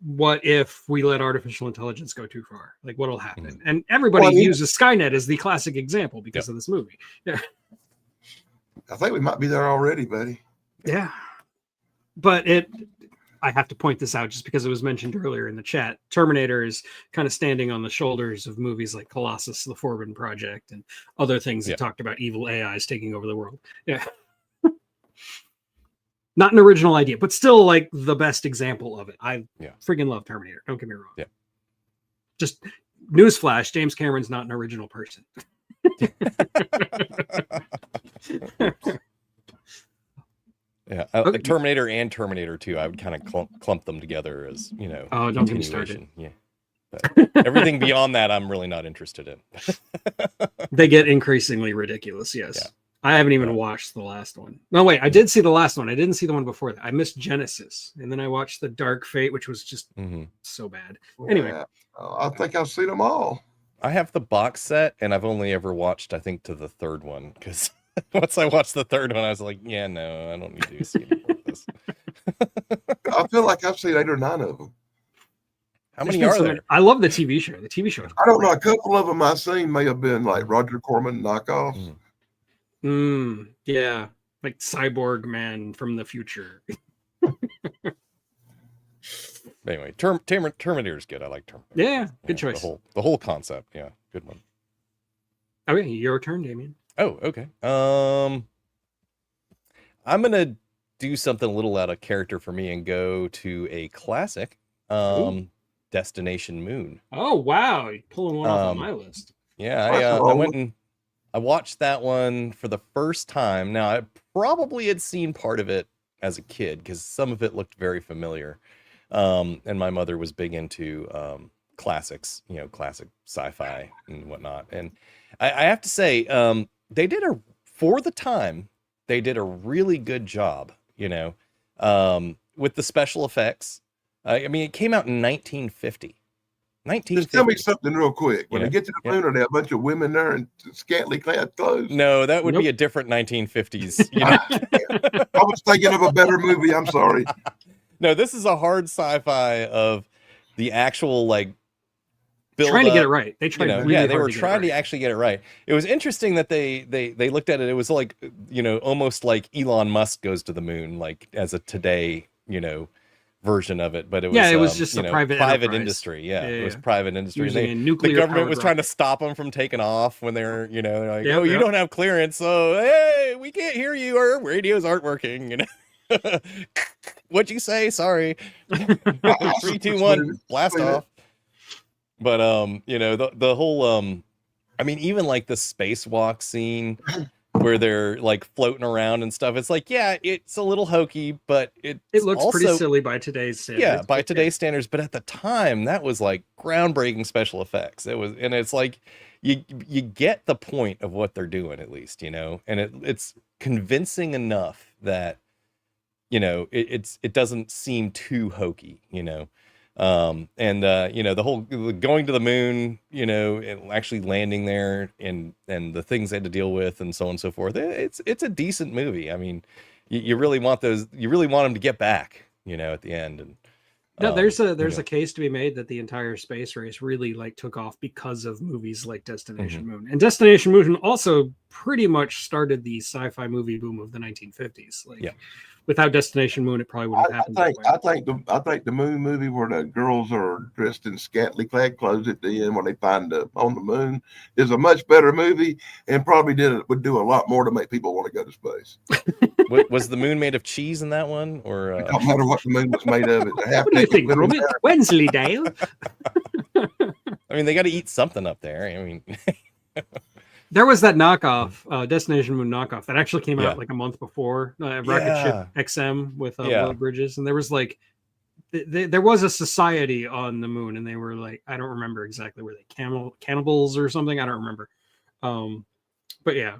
what if we let artificial intelligence go too far? Like, what'll happen? And everybody uses Skynet as the classic example because of this movie. Yeah. I think we might be there already, buddy. Yeah. But I have to point this out just because it was mentioned earlier in the chat. Terminator is kind of standing on the shoulders of movies like Colossus, The Forbidden Project, and other things that talked about evil AIs taking over the world. Yeah. Not an original idea, but still like the best example of it. I friggin' love Terminator. Don't get me wrong. Yeah. Just newsflash, James Cameron's not an original person. Yeah, Terminator and Terminator 2, I would kind of clump them together as, you know, oh, don't get me started. Yeah. But everything beyond that, I'm really not interested in. They get increasingly ridiculous, yes. Yeah. I haven't even watched the last one. No, wait, I did see the last one. I didn't see the one before that. I missed Genesis, and then I watched The Dark Fate, which was just so bad. Anyway. I think I've seen them all. I have the box set, and I've only ever watched, I think, to the third one, because once I watched the third one, I was like, yeah, no, I don't need to see any more of this. I feel like I've seen 8 or 9 of them. How many are there? I love the TV show. The TV show. I don't know. A couple of them I've seen may have been like Roger Corman knockoffs. Yeah. Like Cyborg Man from the future. Anyway, Terminator's good. I like Terminator. Yeah, good choice. The whole concept. Yeah, good one. Okay, your turn, Damien. Oh, okay. I'm gonna do something a little out of character for me and go to a classic, Destination Moon. Oh wow, you're pulling one off on my list. Yeah, I went and I watched that one for the first time. Now, I probably had seen part of it as a kid because some of it looked very familiar. And my mother was big into classics, you know, classic sci-fi and whatnot. And I have to say, for the time, they did a really good job, you know, with the special effects. I mean, it came out in 1950. Just tell me something real quick. When they get to the moon, are there a bunch of women there in scantily clad clothes? No, that would be a different 1950s. You know? I was thinking of a better movie. I'm sorry. No, this is a hard sci-fi of the actual like build trying to get it right. They tried. They were trying to actually get it right. It was interesting that they looked at it. It was like, you know, almost like Elon Musk goes to the moon, like as a today, you know, version of it. But it was it was just a private industry. Yeah, it was private industry. The government was trying to stop them from taking off when they're, you know, they're like, you don't have clearance, so hey, we can't hear you. Our radios aren't working. You know. What'd you say? Sorry. 3, 2, 1, blast off. But you know, the whole I mean, even like the spacewalk scene where they're like floating around and stuff, it's like, yeah, it's a little hokey, but it looks also pretty silly by today's standards. Yeah, by today's standards, but at the time that was like groundbreaking special effects. It was, and it's like you get the point of what they're doing, at least, you know, and it's convincing enough that, you know, it doesn't seem too hokey, you know. You know, the whole going to the moon, you know, and actually landing there and the things they had to deal with and so on and so forth. It's a decent movie. I mean, you really want them to get back, you know, at the end. And No, there's you a know. case to be made that the entire space race really like took off because of movies like Destination Mm-hmm. Moon. And Destination Moon also pretty much started the sci-fi movie boom of the 1950s. Like Yeah. without Destination Moon, it probably wouldn't have happened that way. I think the moon movie where the girls are dressed in scantily clad clothes at the end when they find on the moon is a much better movie and probably would do a lot more to make people want to go to space. Was the moon made of cheese in that one, or It don't matter what the moon was made of. What do you think, Grummet? Wensleydale? I mean, they got to eat something up there. I mean, There was that knockoff, Destination Moon knockoff, that actually came Yeah. out like a month before Rocket Ship XM with Will Bridges, and there was like there was a society on the moon, and they were like, I don't remember exactly, were they cannibals or something? I don't remember. But yeah,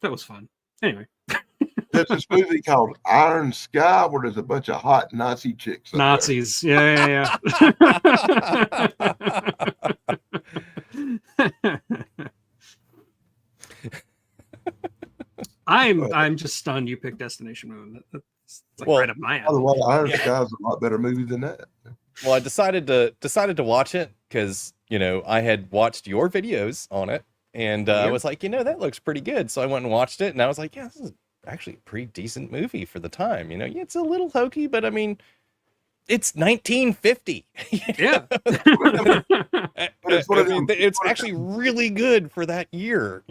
that was fun. Anyway, There's this movie called Iron Sky where there's a bunch of hot Nazi chicks. Nazis, yeah. I'm just stunned you picked Destination Moon. That's like right up my alley. By the way, Iron Sky is a lot better movie than that. well, I decided to watch it because I had watched your videos on it, and I was like, that looks pretty good. So I went and watched it, and I was like, yeah, this is actually a pretty decent movie for the time. Yeah, it's a little hokey, but I mean, it's 1950. Yeah. It's actually really good for that year,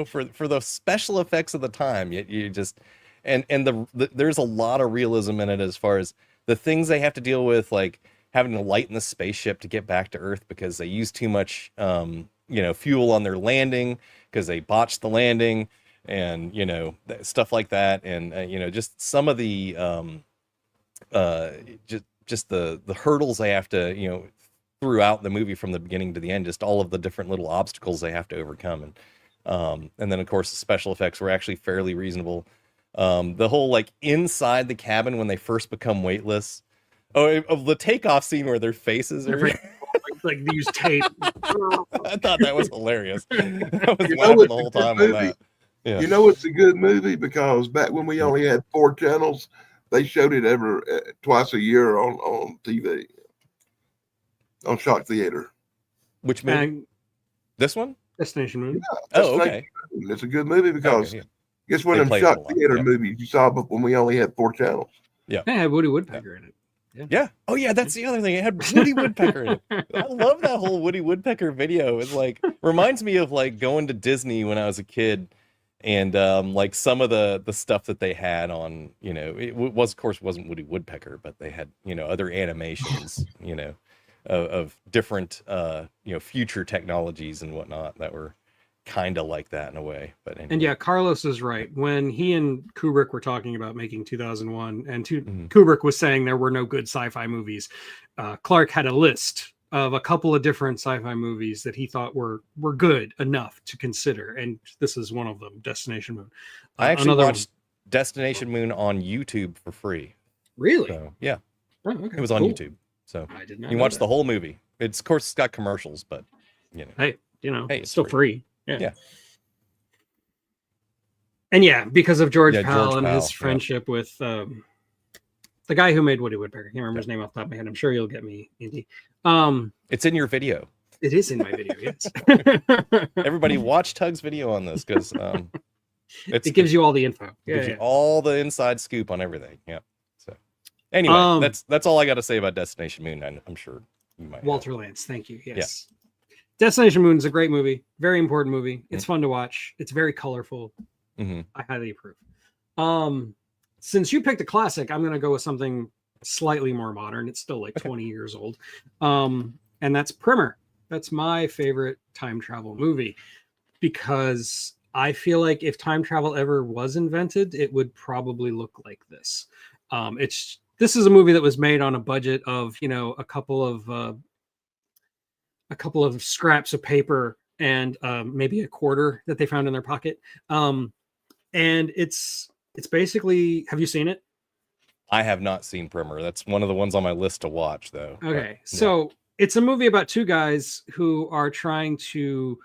for the special effects of the time. You just and there's a lot of realism in it as far as the things they have to deal with, like having to lighten the spaceship to get back to Earth because they used too much fuel on their landing because they botched the landing, and stuff like that, and just some of the just the hurdles they have to throughout the movie from the beginning to the end, just all of the different little obstacles they have to overcome, and then of course the special effects were actually fairly reasonable. The whole like inside the cabin when they first become weightless, of the takeoff scene where their faces are like use tape. I thought that was hilarious. I was laughing the whole time on that. Yeah. It's a good movie because back when we only had 4 channels, they showed it twice a year on TV, on Shock Theater. Which movie? This one? Destination Moon. Yeah, okay. It's a good movie because guess one of them Shock Theater movies you saw when we only had 4 channels. Yeah. It had Woody Woodpecker in it. Yeah. Oh yeah, that's the other thing. It had Woody Woodpecker in it. I love that whole Woody Woodpecker video. It's like reminds me of like going to Disney when I was a kid. And like some of the stuff that they had on, it was, of course, wasn't Woody Woodpecker, but they had, other animations, of different, future technologies and whatnot that were kind of like that in a way. But anyway. And yeah, Carlos is right. When he and Kubrick were talking about making 2001, and Kubrick was saying there were no good sci-fi movies, Clark had a list of a couple of different sci-fi movies that he thought were good enough to consider, and this is one of them, Destination Moon. I actually watched Destination Moon on YouTube for free. Really? So, yeah. Oh, okay. It was on YouTube, so I did not you know watch that. the whole movie. It's of course it's got commercials, but hey, hey, it's still free. Yeah. And because of George Powell and his friendship with the guy who made Woody Woodpecker. I can't remember his name off the top of my head. I'm sure you'll get me, Andy. It's in your video. It is in my video, yes. Everybody watch Tug's video on this because it gives you all the info. Gives you all the inside scoop on everything. Yeah. So anyway, that's all I got to say about Destination Moon. I'm sure you might. Walter Lantz, thank you. Yes. Yeah. Destination Moon is a great movie, very important movie. It's fun to watch. It's very colorful. I highly approve. Since you picked a classic, I'm going to go with something slightly more modern. It's still like 20 years old. And that's Primer. That's my favorite time travel movie because I feel like if time travel ever was invented, it would probably look like this. This is a movie that was made on a budget of, a couple of scraps of paper and maybe a quarter that they found in their pocket. And it's basically, have you seen it? I have not seen Primer. That's one of the ones on my list to watch, though. Okay. So it's a movie about 2 guys who are trying to,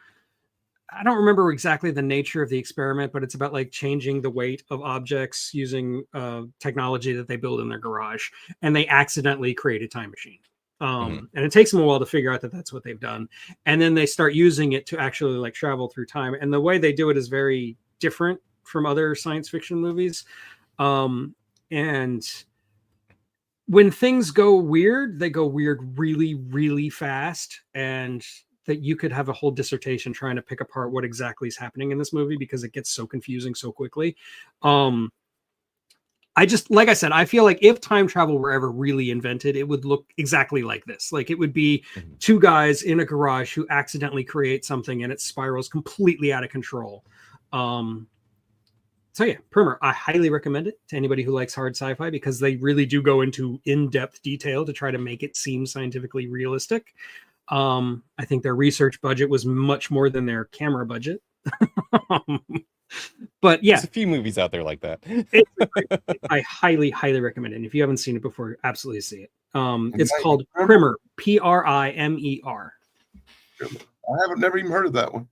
I don't remember exactly the nature of the experiment, but it's about like changing the weight of objects using technology that they build in their garage. And they accidentally create a time machine. And it takes them a while to figure out that that's what they've done. And then they start using it to actually like travel through time. And the way they do it is very different from other science fiction movies. And when things go weird, they go weird really, really fast. And that you could have a whole dissertation trying to pick apart what exactly is happening in this movie because it gets so confusing so quickly. I just, like I said, I feel like if time travel were ever really invented, it would look exactly like this. Like it would be two guys in a garage who accidentally create something and it spirals completely out of control. So yeah, Primer, I highly recommend it to anybody who likes hard sci-fi because they really do go into in-depth detail to try to make it seem scientifically realistic. I think their research budget was much more than their camera budget. But yeah, there's a few movies out there like that. I highly, highly recommend it. And if you haven't seen it before, absolutely see it. It's called Primer, Primer. I haven't never even heard of that one.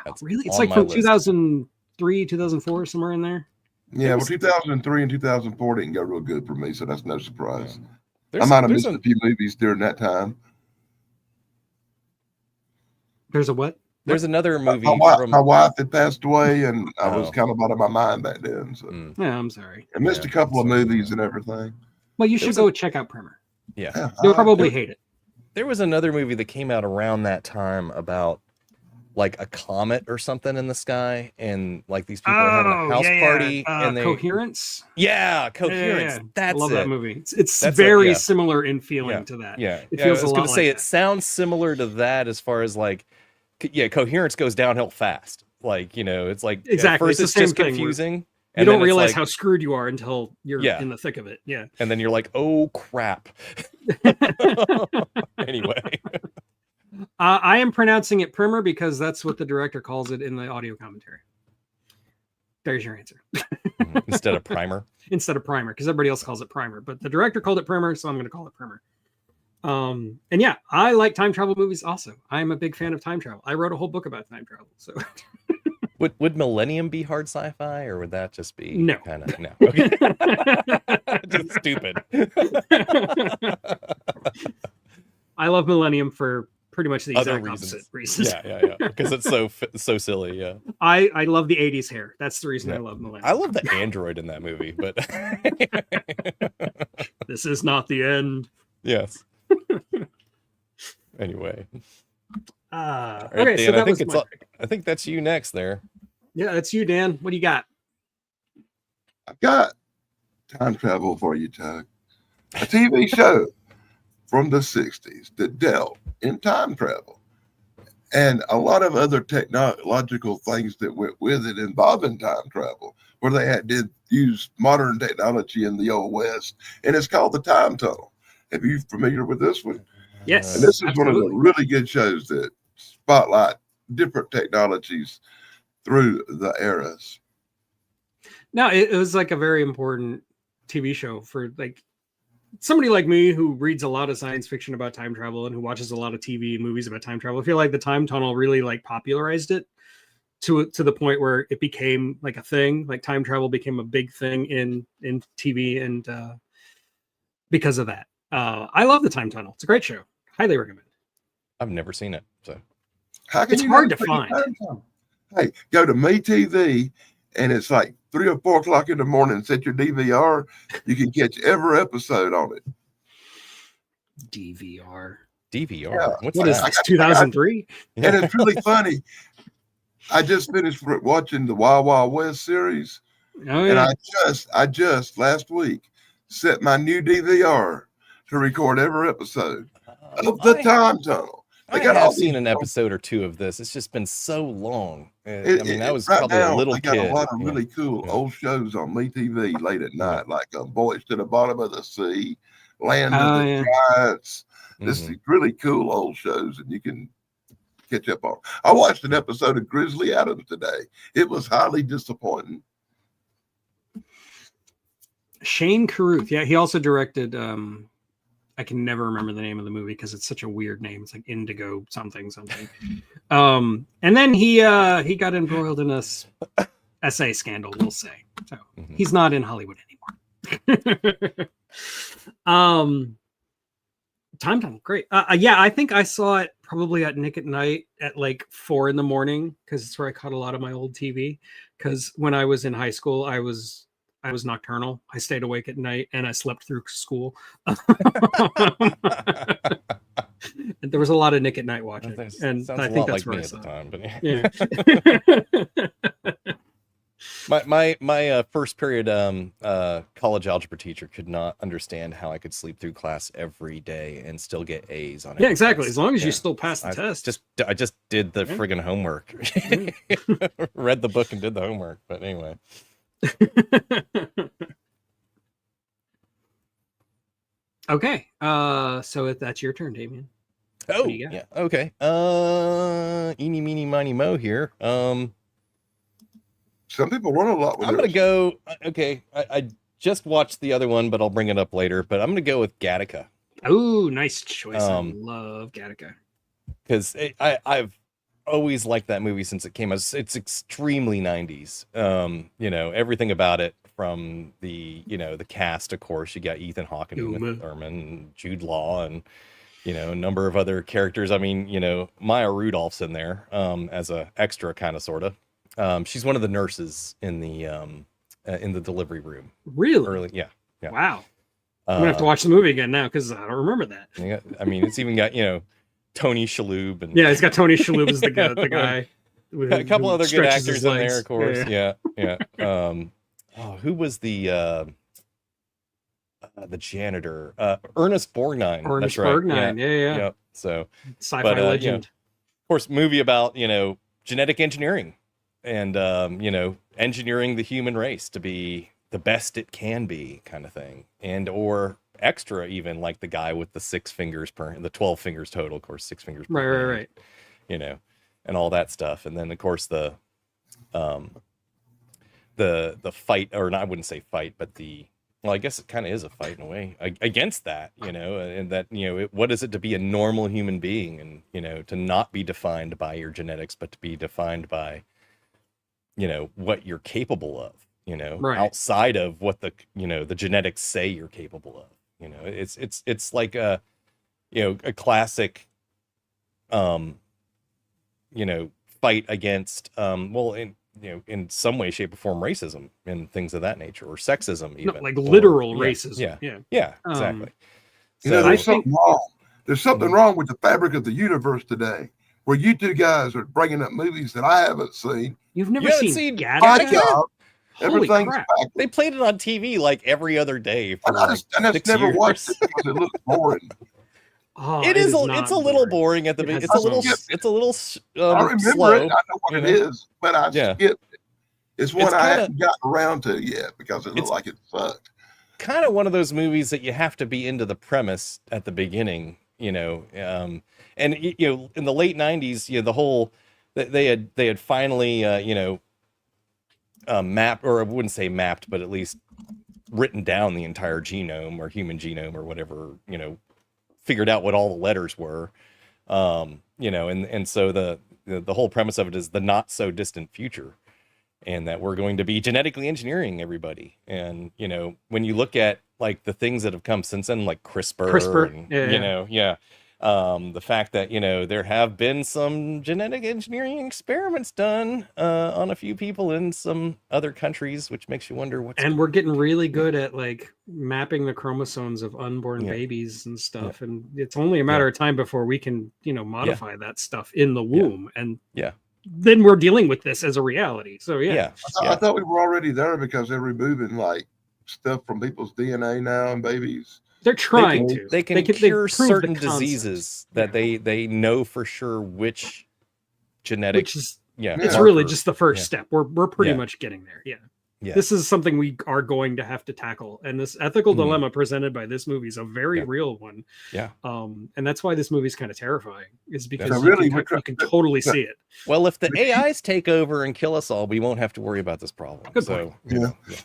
That's really? It's on like my from list. 2003, 2004, somewhere in there. Yeah, well, 2003 and 2004 didn't go real good for me, so that's no surprise. There's- I might have there's missed a few movies during that time. There's a what? There's another movie My wife had passed away, and I was Oh. kind of out of my mind back then. So Yeah, I'm sorry. I missed a couple of movies and everything. Well, you should go check out Primer. Yeah. Yeah, You'll probably hate it. There was another movie that came out around that time about like a comet or something in the sky, and like these people are having a house party, and they Coherence. Coherence. Yeah. That's I love it. that movie. It's That's very it, yeah. similar in feeling Yeah. to that. Yeah, It I feels was a going lot to say like it sounds similar to that as far as like, yeah, Coherence goes downhill fast. Like, you know, it's like Exactly. At first It's it's the same just thing where confusing. You and don't then it's realize like- how screwed you are until you're Yeah. in the thick of it. Yeah. and then you're like, oh crap. Anyway, I am pronouncing it Primer because that's what the director calls it in the audio commentary. There's your answer. instead of primer. Instead of Primer, because everybody else calls it Primer, but the director called it Primer, so I'm going to call it Primer. And yeah, I like time travel movies also. I'm a big fan of time travel. I wrote a whole book about time travel. So Would Millennium be hard sci-fi, or would that just be No. kind of no? Okay. Just stupid. I love Millennium for pretty much the Other exact reasons. opposite reasons. Yeah, because it's so silly. Yeah, I love the 80s hair. That's the reason I love Millennium. I love the android in that movie, but This is not the end. yes. Anyway, Okay, Dan, so that I think was it's my all- pick. I think that's you next there. Yeah, that's you, Dan. What do you got? I've got time travel for you, Tug. A TV show from the 60s that dealt in time travel and a lot of other technological things that went with it involving time travel, where they did use modern technology in the Old West. And it's called The Time Tunnel. Are you familiar with this one? Yes. And this is one of the absolutely. really good shows that spotlight different technologies through the eras. No, it was like a very important TV show for like somebody like me who reads a lot of science fiction about time travel and who watches a lot of TV and movies about time travel. I feel like the time tunnel really like popularized it to the point where it became like a thing. Like time travel became a big thing in TV, and because of that, I love the time tunnel. It's a great show. Highly recommend. I've never seen it, so How can It's you hard not to see find. Time Tunnel? Hey, go to MeTV, and it's like 3 or 4 o'clock in the morning. Set your DVR. You can catch every episode on it. DVR. DVR. Yeah. What's What is that? this? 2003? And it's really funny. I just finished watching the Wild Wild West series, Oh and yeah. I just last week set my new DVR to record every episode of the Time Tunnel. I They got all have seen these- an episode or two of this. It's just been so long. I mean, I was right probably now, a little they got kid. a lot of Yeah. really cool Yeah. old shows on MeTV late at night, like Voyage to the Bottom of the Sea, Land Oh, of the yeah. Giants. This Mhm. is really cool old shows, and you can catch up on. I watched an episode of Grizzly Adams today. It was highly disappointing. Shane Carruth. Yeah, he also directed I can never remember the name of the movie because it's such a weird name. It's like Indigo something. And then he got embroiled in a essay scandal, we'll say. So Mhm. he's not in Hollywood anymore. Time, great. Yeah, I think I saw it probably at Nick at Night at like 4 a.m. because it's where I caught a lot of my old TV. Because when I was in high school, I was nocturnal. I stayed awake at night and I slept through school. And there was a lot of Nick at Night watching, and I think that's where I saw it. Yeah. My first period college algebra teacher could not understand how I could sleep through class every day and still get A's on it. Yeah, exactly. As long as you still pass the test. I just did the friggin' homework. Read the book and did the homework. But anyway. Okay. So that's your turn, Damien. Oh, yeah. Okay. Eeny, meeny, miny, mo here. Some people run a lot with I'm going to go. Okay. I just watched the other one, but I'll bring it up later. But I'm going to go with Gattaca. Oh, nice choice. I love Gattaca. Because I've always liked that movie since it came out. It's extremely 90s. You know, everything about it, from the, you know, the cast, of course. You got Ethan Hawke and Uma Thurman and Jude Law and, you know, a number of other characters. I mean, you know, Maya Rudolph's in there as a extra, kind of, sort of. She's one of the nurses in the delivery room. Really? Yeah. Wow. I'm gonna have to watch the movie again now because I don't remember that. Yeah, I mean, it's even got, you know, Tony Shalhoub and it's got Tony Shalhoub as the guy. A couple other good actors in there, of course. Yeah. Who was the janitor? Ernest Borgnine. Ernest Borgnine. Yeah. So sci-fi legend. You know, of course, movie about, you know, genetic engineering and you know, engineering the human race to be the best it can be, kind of thing, and or extra, even, like the guy with the 6 fingers per, the 12 fingers total, of course, 6 fingers per right, you know, and all that stuff. And then, of course, the fight, or not, I wouldn't say fight, but well, I guess it kind of is a fight in a way against that, you know, and that, you know, what is it to be a normal human being, and, you know, to not be defined by your genetics, but to be defined by, you know, what you're capable of, you know, outside of what the, you know, the genetics say you're capable of. You know, it's like a, you know, a classic, you know, fight against, well, in, you know, in some way, shape, or form, racism and things of that nature, or sexism, even, like literal racism. Yeah, exactly. You know, there's something wrong. There's something wrong with the fabric of the universe today, where you two guys are bringing up movies that I haven't seen. You've never seen Gattaca? Holy crap. They played it on TV like every other day for I just never watched it because it looks boring. It's a little boring at the beginning. It's a little I remember slow, it. I know what it is, but I skipped it. It's one I haven't gotten around to yet because it looked like it sucked. Kind of one of those movies that you have to be into the premise at the beginning, you know. And you know, in the late 90s, you know, the whole they had finally you know, mapped, or I wouldn't say mapped, but at least written down the entire genome, or human genome, or whatever, you know, figured out what all the letters were, you know, and so the whole premise of it is the not so distant future, and that we're going to be genetically engineering everybody. And, you know, when you look at like the things that have come since then, like CRISPR and, you know, the fact that, you know, there have been some genetic engineering experiments done on a few people in some other countries, which makes you wonder what's. And we're getting really good at like mapping the chromosomes of unborn babies and stuff, and it's only a matter of time before we can, you know, modify that stuff in the womb, and then we're dealing with this as a reality. So I thought we were already there because they're removing like stuff from people's DNA now and babies. They're trying to. They can cure certain diseases that they know for sure which genetic. It's really just the first step. We're pretty much getting there. Yeah. This is something we are going to have to tackle, and this ethical dilemma presented by this movie is a very real one. And that's why this movie's kind of terrifing, is because you can totally see it. Well, if the AIs take over and kill us all, we won't have to worry about this problem. Good point.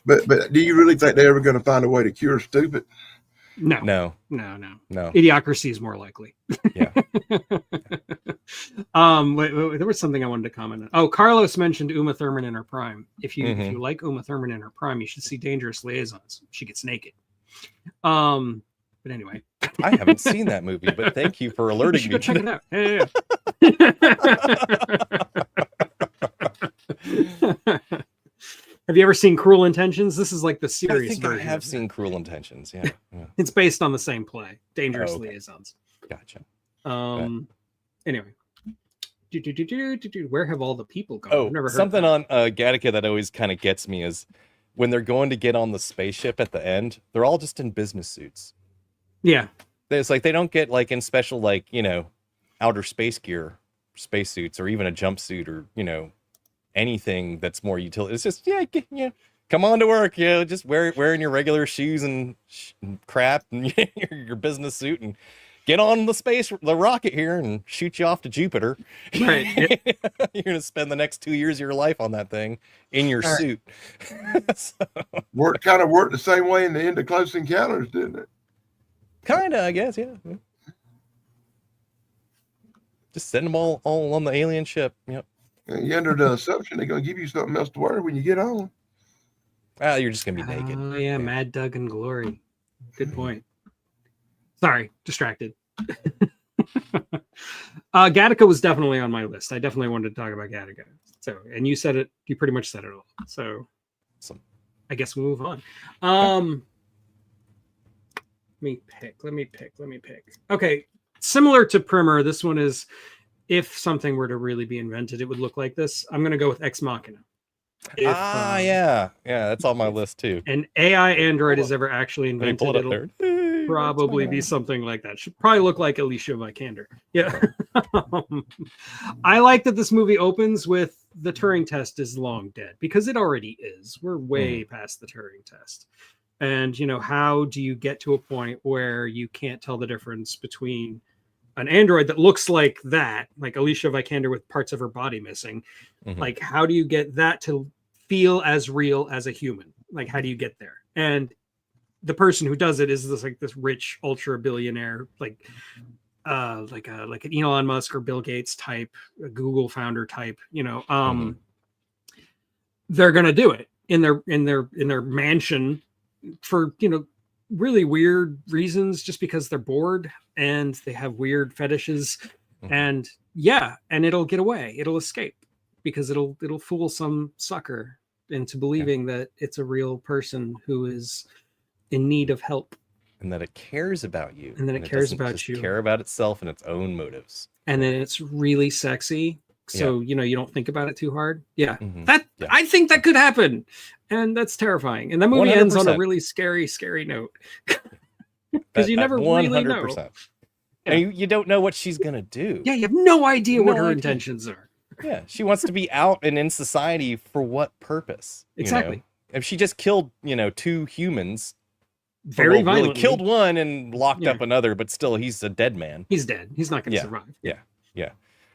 But do you really think they're ever going to find a way to cure stupid? No. Idiocracy is more likely. Yeah. Wait, there was something I wanted to comment on. Oh, Carlos mentioned Uma Thurman in her prime. If you like Uma Thurman in her prime, you should see Dangerous Liaisons. She gets naked. But anyway, I haven't seen that movie, but thank you for you alerting should me go check to it out. Have you ever seen Cruel Intentions? This is like the I serious think I version. have of seen it. Cruel Intentions. Yeah. It's based on the same play, Dangerous okay. Liaisons. Gotcha. Anyway. Where have all the people gone? I've never heard something that. on Gattaca that always kind of gets me is when they're going to get on the spaceship at the end, they're all just in business suits. Yeah. It's like they don't get like in special, like, outer space gear, spacesuits, or even a jumpsuit, or, anything that's more utility. It's just, come on to work, just wearing your regular shoes and crap and your business suit and get on the rocket here and shoot you off to Jupiter. Right. You're going to spend the next 2 years of your life on that thing in your suit. Kind of worked the same way in the end of Close Encounters, didn't it? Kind of, I guess, yeah. Just send them all on the alien ship. Yep. And you under the assumption they're going to give you something else to wear when you get on. You're just going to be naked. Oh, yeah, Mad Doug and Glory. Good point. Sorry, distracted. Gattaca was definitely on my list. I definitely wanted to talk about Gattaca. So, and you said it. You pretty much said it all. So, awesome. I guess we'll move on. Let me pick. Okay, similar to Primer, this one is if something were to really be invented, it would look like this. I'm going to go with Ex Machina. Yeah, that's on my list too. An AI android is ever actually invented, it'll probably be something like that. Should probably look like Alicia Vikander. Yeah. I like that this movie opens with the Turing test is long dead, because it already is. We're way past the Turing test. And, how do you get to a point where you can't tell the difference between an android that looks like that, like Alicia Vikander with parts of her body missing? Like, how do you get that to feel as real as a human? Like, how do you get there? And the person who does it is this rich ultra billionaire, like an Elon Musk or Bill Gates type, a Google founder type. They're gonna do it in their mansion for really weird reasons, just because they're bored and they have weird fetishes, and it'll get away, it'll escape, because it'll fool some sucker into believing that it's a real person who is in need of help, and that it cares about you, and then it cares about you, care about itself and its own motives, and then it's really sexy, so you don't think about it too hard. I think that could happen, and that's terrifying. And that movie 100%. Ends on a really scary note, because you never 100%. Really know. And you don't know what she's gonna do. You have no idea what her intentions are. Yeah, she wants to be out and in society for what purpose? Exactly. If she just killed 2 humans, very violently, really killed one and locked up another, but still he's a dead man. He's dead. He's not going to survive. Yeah.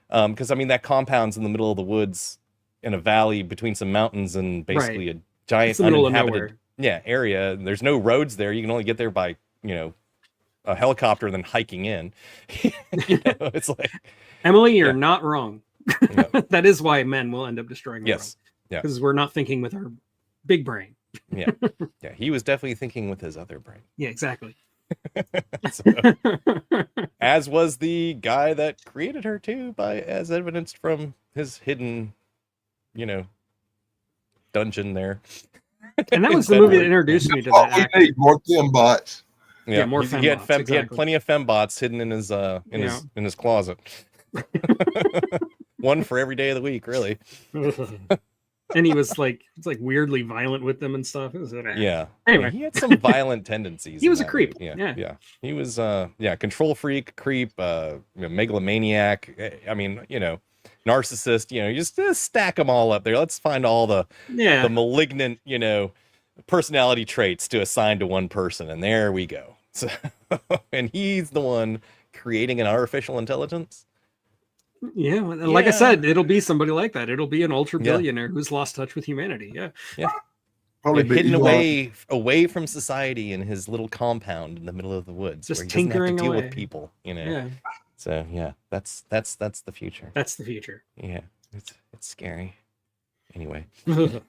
Because that compound's in the middle of the woods in a valley between some mountains and basically a giant uninhabited area. There's no roads there. You can only get there by a helicopter and then hiking in. It's like, Emily, you're not wrong. That is why men will end up destroying the world. Because we're not thinking with our big brain. He was definitely thinking with his other brain. Yeah, exactly. As was the guy that created her too, as evidenced from his hidden dungeon there. And that was the movie that introduced me to that. We need more fembots. More fembots. He had plenty of fembots hidden in his closet. One for every day of the week, really. And he was weirdly violent with them and stuff. Anyway, he had some violent tendencies. He was a creep. Yeah. He was control freak, creep, megalomaniac. Narcissist. You just stack them all up there. Let's find all the malignant, personality traits to assign to one person, and there we go. So, and he's the one creating an artificial intelligence. I said, it'll be somebody like that. It'll be an ultra billionaire who's lost touch with humanity. Probably hidden away from society in his little compound in the middle of the woods, just where he doesn't have to deal away with people. So that's the future. That's the future. Yeah, it's scary. Anyway, But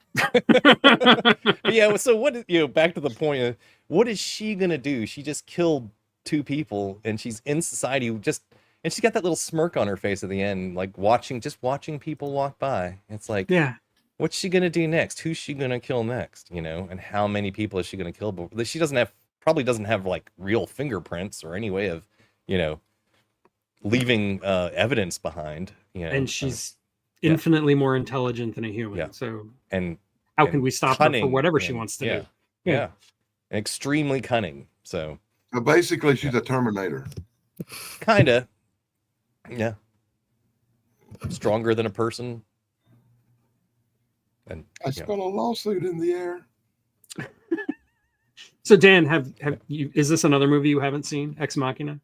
so what? Back to the point. What is she gonna do? She just killed two people, and she's in society and she's got that little smirk on her face at the end, like watching people walk by. It's like, Yeah. What's she gonna do next? Who's she gonna kill next? And how many people is she gonna kill? But she probably doesn't have like real fingerprints or any way of, leaving evidence behind. And she's infinitely more intelligent than a human. Yeah. So and how can we stop her for whatever she and- wants to yeah, do? Yeah. And extremely cunning. So So basically, she's a Terminator. kinda. Yeah. Stronger than a person. And I spelled a lawsuit in the air. So Dan, have you? Is this another movie you haven't seen? Ex Machina.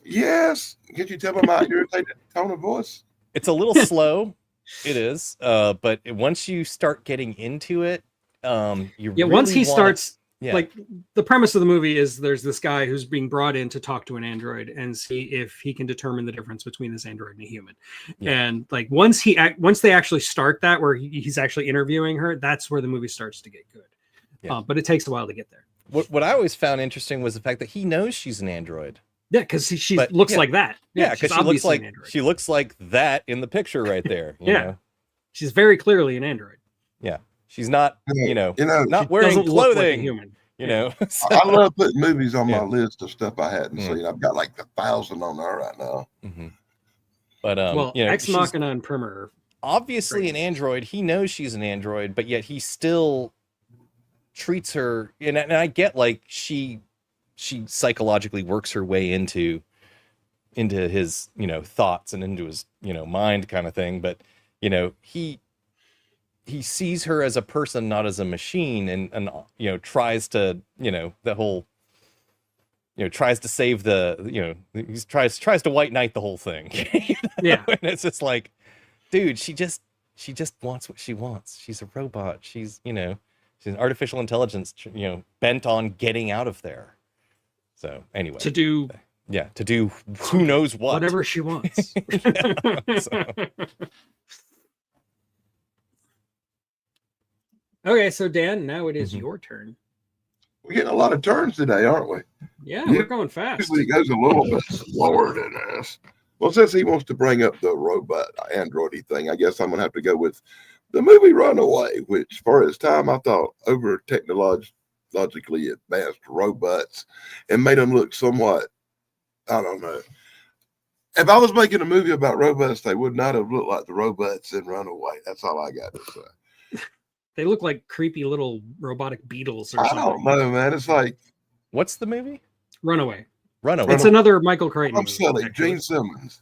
Yes. Can't you tell by my irritated tone of voice? it's a little slow. It is. But once you start getting into it, Once he starts. Yeah. Like the premise of the movie is there's this guy who's being brought in to talk to an android and see if he can determine the difference between this android and a human. Yeah. And like once they actually start that where he's actually interviewing her, that's where the movie starts to get good. Yeah. But it takes a while to get there. What I always found interesting was the fact that he knows she's an android. Yeah, because she But, looks yeah. like that. Yeah, she's because she looks obviously like an android. she looks like that in the picture right there. You Yeah. know? She's very clearly an android. Yeah. She's not, not She wearing doesn't look like a clothing. human. So- I love putting movies on Yeah. my list of stuff I hadn't Mm. seen. I've got like 1,000 on there right now. Mhm. But Well, Ex she's Machina and Primer. obviously Great. an android. He knows she's an android, but yet he still treats her. And I get like she psychologically works her way into his thoughts and into his mind kind of thing. But he sees her as a person, not as a machine, and tries to the whole tries to save the he tries to white knight the whole thing. Yeah. And it's just like, dude, she just wants what she wants. She's a robot. She's she's an artificial intelligence bent on getting out of there. So anyway, To do to do who knows what. whatever she wants. So, Okay, so Dan, now it is Mhm. your turn. We're getting a lot of turns today, aren't we? Yeah, Yeah. we're going fast. Usually it goes a little bit slower than this. Well, since he wants to bring up the robot androidy thing, I guess I'm going to have to go with the movie Runaway, which for its time I thought over technologically advanced robots and made them look somewhat, I don't know. If I was making a movie about robots, they would not have looked like the robots in Runaway. That's all I got to say. They look like creepy little robotic beetles or I something. don't know, man. It's like what's the movie? Runaway. Runaway. It's another Michael Crichton I'm movie, silly. actually. Gene Simmons.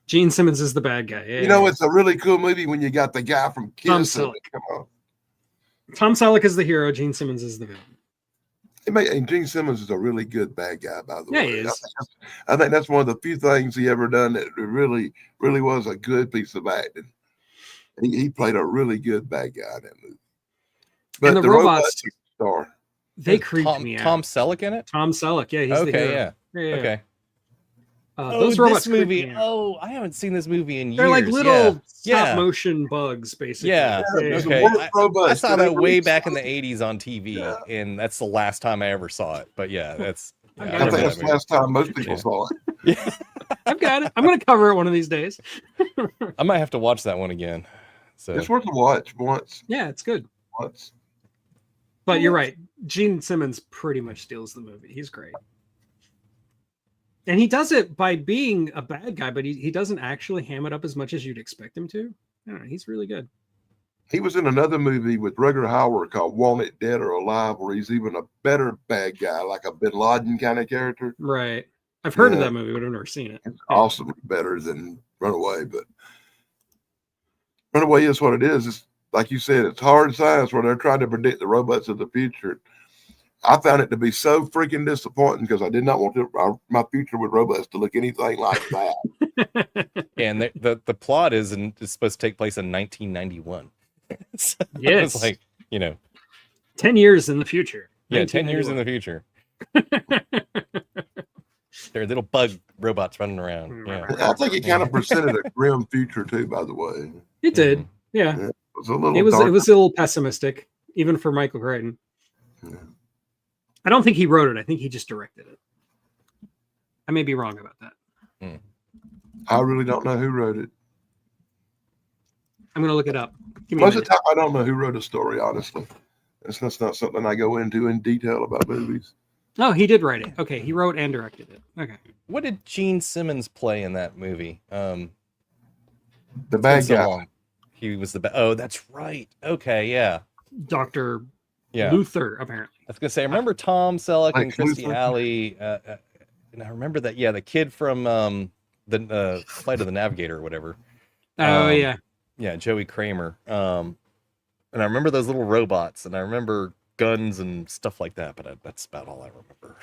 Gene Simmons is the bad guy. Yeah, You know, it's a really cool movie when you got the guy from Tom Kiss. in Selleck. it. Come on. Tom Selleck is the hero. Gene Simmons is the villain. And Gene Simmons is a really good bad guy, by the Yeah, way. he is. I think that's one of the few things he ever done that really, really was a good piece of acting. He played a really good bad guy in that movie. But And the robots robots, are the star. they creeped me out. Tom Selleck in it? Tom Selleck, yeah, he's the Okay, hero. yeah. Okay. Those robots this creep movie. me out. Oh, I haven't seen this movie in years. They're like little Yeah. stop motion bugs, basically. Yeah. There's the Okay. worst robots I saw that that ever way existed. back in the 80s on TV, Yeah. and that's the last time I ever saw it. But yeah, that's. Yeah, I I remember think that's that the movie. last time most people Yeah. saw it. Yeah. I've got it. I'm going to cover it one of these days. I might have to watch that one again. So It's worth a watch once. Yeah, it's good. Once. But you're right. Gene Simmons pretty much steals the movie. He's great. And he does it by being a bad guy, but he doesn't actually ham it up as much as you'd expect him to. I don't know, he's really good. He was in another movie with Rutger Hauer called Wanted Dead or Alive, where he's even a better bad guy, like a Bin Laden kind of character. Right. I've heard of Yeah. that movie, but I've never seen it. It's awesomely better than Runaway, but Runaway is what it is. It's like you said, it's hard science where they're trying to predict the robots of the future. I found it to be so freaking disappointing because I did not want my future with robots to look anything like that. and the plot is supposed to take place in 1991. So Yes. it's like 10 years in the future. 10 years in the future. They're little bug robots running around. Yeah. I think it kind of presented a grim future too, by the way. It did. Mhm. Yeah. It was a little It was dark. a little pessimistic, even for Michael Crichton. Yeah. I don't think he wrote it. I think he just directed it. I may be wrong about that. I really don't know who wrote it. I'm going to look it up. Give me a Most of minute. the time, I don't know who wrote a story, honestly. That's not something I go into in detail about movies. Oh, he did write it. Okay, he wrote and directed it. Okay. What did Gene Simmons play in that movie? The It's been bad so guy. long. He was the oh, that's right. Okay, yeah. Dr. Yeah. Luther, apparently. I was gonna say, I remember Tom Selleck and Lex Christy Luthor. Alley, and I remember that. Yeah, the kid from the Flight of the Navigator or whatever. Oh, yeah. Yeah, Joey Kramer. And I remember those little robots, and I remember guns and stuff like that. But that's about all I remember.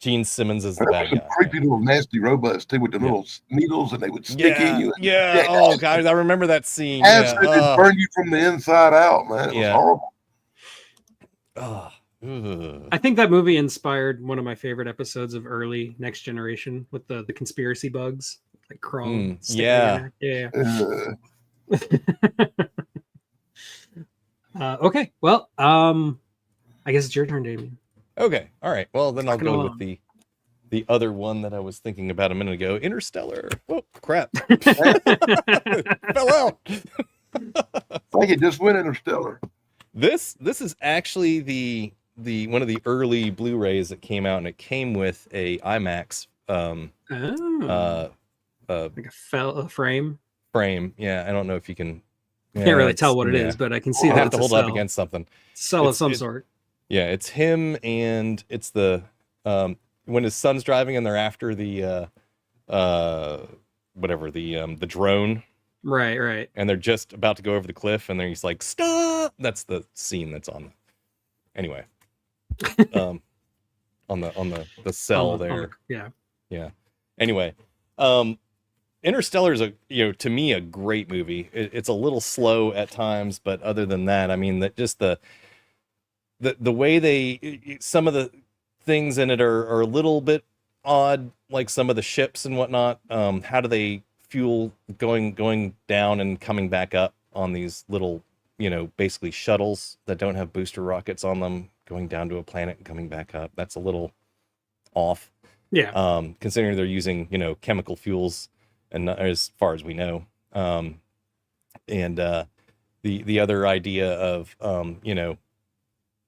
Gene Simmons is the There were bad some guy. creepy little nasty robots too with the little needles, and they would stick in you. Yeah. Oh, God, I remember that scene. Acid Yeah. would burn you from the inside out, man. It was horrible. I think that movie inspired one of my favorite episodes of early Next Generation with the conspiracy bugs, like crawling. Yeah. Yeah. Uh, Okay. Well, I guess it's your turn, Damien. Okay. All right. Well, then I'll Rocking go along. with the other one that I was thinking about a minute ago, Interstellar. Oh, crap. Fell out. I think it just went Interstellar. This is actually the one of the early Blu-rays that came out, and it came with a IMAX Like a frame. frame. Yeah, I don't know if you can. Can't really tell what it is, but I can see You that have it's to hold a it up cell. against something. Cell of It's- some it- sort. Yeah, it's him, and it's the when his son's driving, and they're after the whatever the drone, Right. and they're just about to go over the cliff, and then he's like, "Stop!" That's the scene that's on. Anyway, on the cell there. Yeah. Anyway, Interstellar is to me a great movie. It's a little slow at times, but other than that, I mean, that just the way some of the things in it are a little bit odd, like some of the ships and whatnot. How do they fuel going down and coming back up on these little, basically shuttles that don't have booster rockets on them, going down to a planet and coming back up? That's a little off. Yeah. Considering they're using, chemical fuels, and as far as we know, and the other idea of,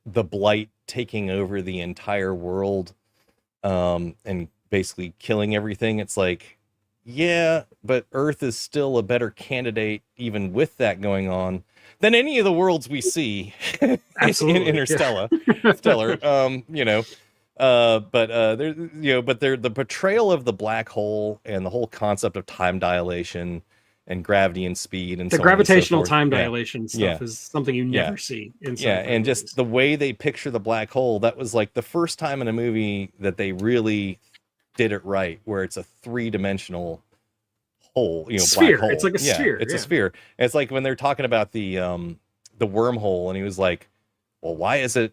the blight taking over the entire world, and basically killing everything. It's like, yeah, but Earth is still a better candidate, even with that going on, than any of the worlds we see in Absolutely. Interstellar. Stellar, but they're the portrayal of the black hole and the whole concept of time dilation and gravity and speed and The so on and so gravitational forth. time Yeah. dilation stuff is something you never see in Yeah, sci-fi and movies. just the way they picture the black hole, that was like the first time in a movie that they really did it right, where it's a three-dimensional hole, Sphere. black hole. It's like a sphere, It's yeah. a sphere. It's like when they're talking about the wormhole, and he was like, well, why is it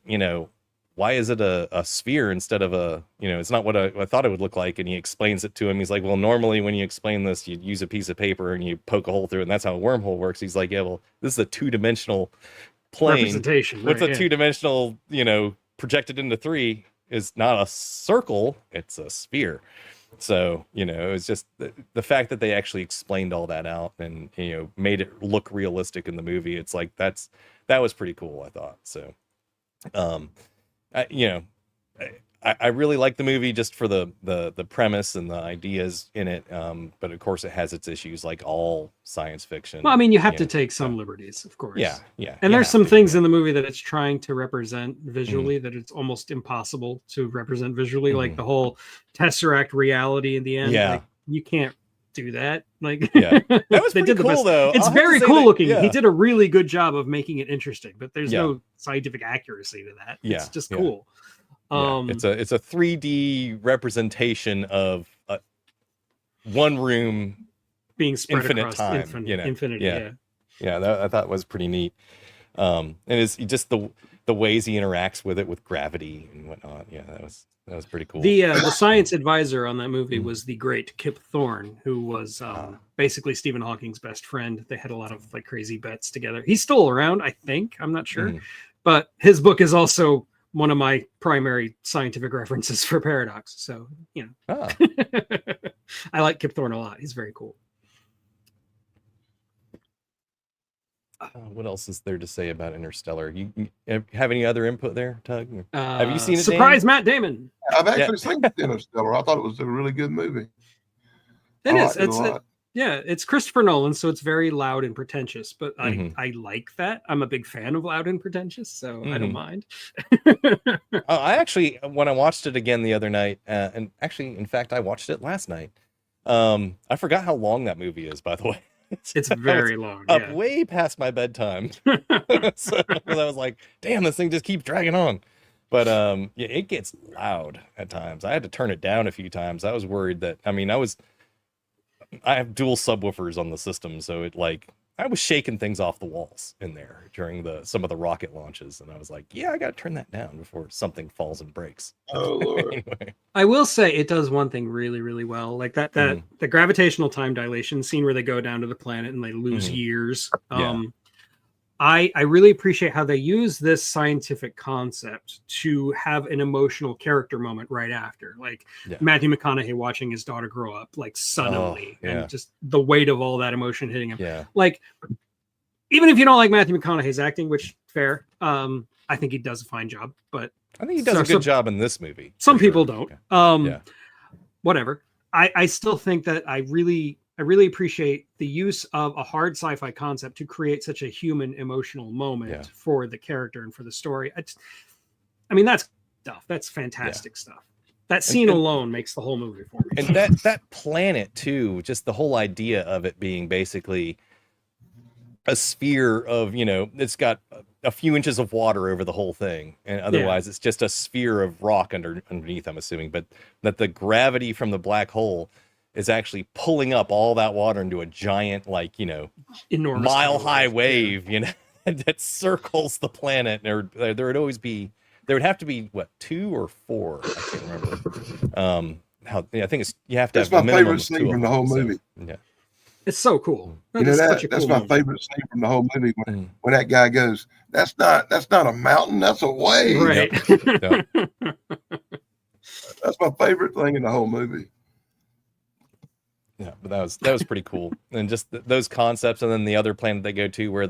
a sphere instead of a, it's not what I thought it would look like. And he explains it to him. He's like, well, normally when you explain this, you'd use a piece of paper and you poke a hole through it, and that's how a wormhole works. He's like, yeah, well, this is a two-dimensional plane. Representation. What's right, a two-dimensional, projected into three is not a circle, it's a sphere. So, it's just the fact that they actually explained all that out and, made it look realistic in the movie. It's like, that was pretty cool, I thought. So, I really like the movie just for the premise and the ideas in it. But of course it has its issues, like all science fiction. Well, I mean, you have to take some liberties, of course. Yeah. And there's some things in the movie that it's trying to represent visually that it's almost impossible to represent visually, like the whole Tesseract reality in the end. Yeah. Like, you can't do that. Like, Yeah. That was they pretty did the cool, best. though. It's I'll have to very say cool that- looking. yeah. He did a really good job of making it interesting, but there's Yeah. no scientific accuracy to that. Yeah, It's just yeah. cool. Yeah, it's a 3D representation of one room being spread infinite across time, infinity. Yeah. Yeah. That I thought was pretty neat. And it's just the ways he interacts with it, with gravity and whatnot. Yeah, that was pretty cool. The science advisor on that movie was the great Kip Thorne, who was basically Stephen Hawking's best friend. They had a lot of like crazy bets together. He's still around, I think. I'm not sure, but his book is also one of my primary scientific references for Paradox. So, Ah. I like Kip Thorne a lot. He's very cool. What else is there to say about Interstellar? You have any other input there, Tug? Have you seen it? Surprise, Matt Damon. I've actually seen Interstellar. I thought it was a really good movie. It is. It's a lot. It's Christopher Nolan, so it's very loud and pretentious, but I like that. I'm a big fan of loud and pretentious, so I don't mind. I actually, when I watched it again the other night, and actually, in fact, I watched it last night. I forgot how long that movie is, by the way. It's very long. Up way past my bedtime. So I was like, damn, this thing just keeps dragging on. But yeah, it gets loud at times. I had to turn it down a few times. I was worried that, I have dual subwoofers on the system, so I was shaking things off the walls in there during some of the rocket launches, and I was like, yeah, I gotta turn that down before something falls and breaks. Oh Lord. Anyway. I will say it does one thing really, really well. Like that the gravitational time dilation scene where they go down to the planet and they lose years. I really appreciate how they use this scientific concept to have an emotional character moment right after. Like Matthew McConaughey watching his daughter grow up like suddenly and just the weight of all that emotion hitting him. Yeah. Like, even if you don't like Matthew McConaughey's acting, which fair, I think he does a fine job, but I think he does a good job in this movie. Some people don't. Whatever. I still think that I really appreciate the use of a hard sci-fi concept to create such a human emotional moment for the character and for the story. That's stuff. That's fantastic stuff. That scene alone makes the whole movie for me. And that planet too, just the whole idea of it being basically a sphere of, it's got a few inches of water over the whole thing, and otherwise it's just a sphere of rock underneath, I'm assuming, but that the gravity from the black hole is actually pulling up all that water into a giant, enormous mile-high wave, that circles the planet. There would have to be, 2 or 4? I can't remember. I think you have to have a minimum of 2 favorite scene from the whole movie. Yeah. It's so cool. That's my favorite scene from the whole movie when that guy goes, that's not a mountain, that's a wave. Right. Yep. That's my favorite thing in the whole movie. Yeah, but that was pretty cool. And just those concepts, and then the other planet they go to where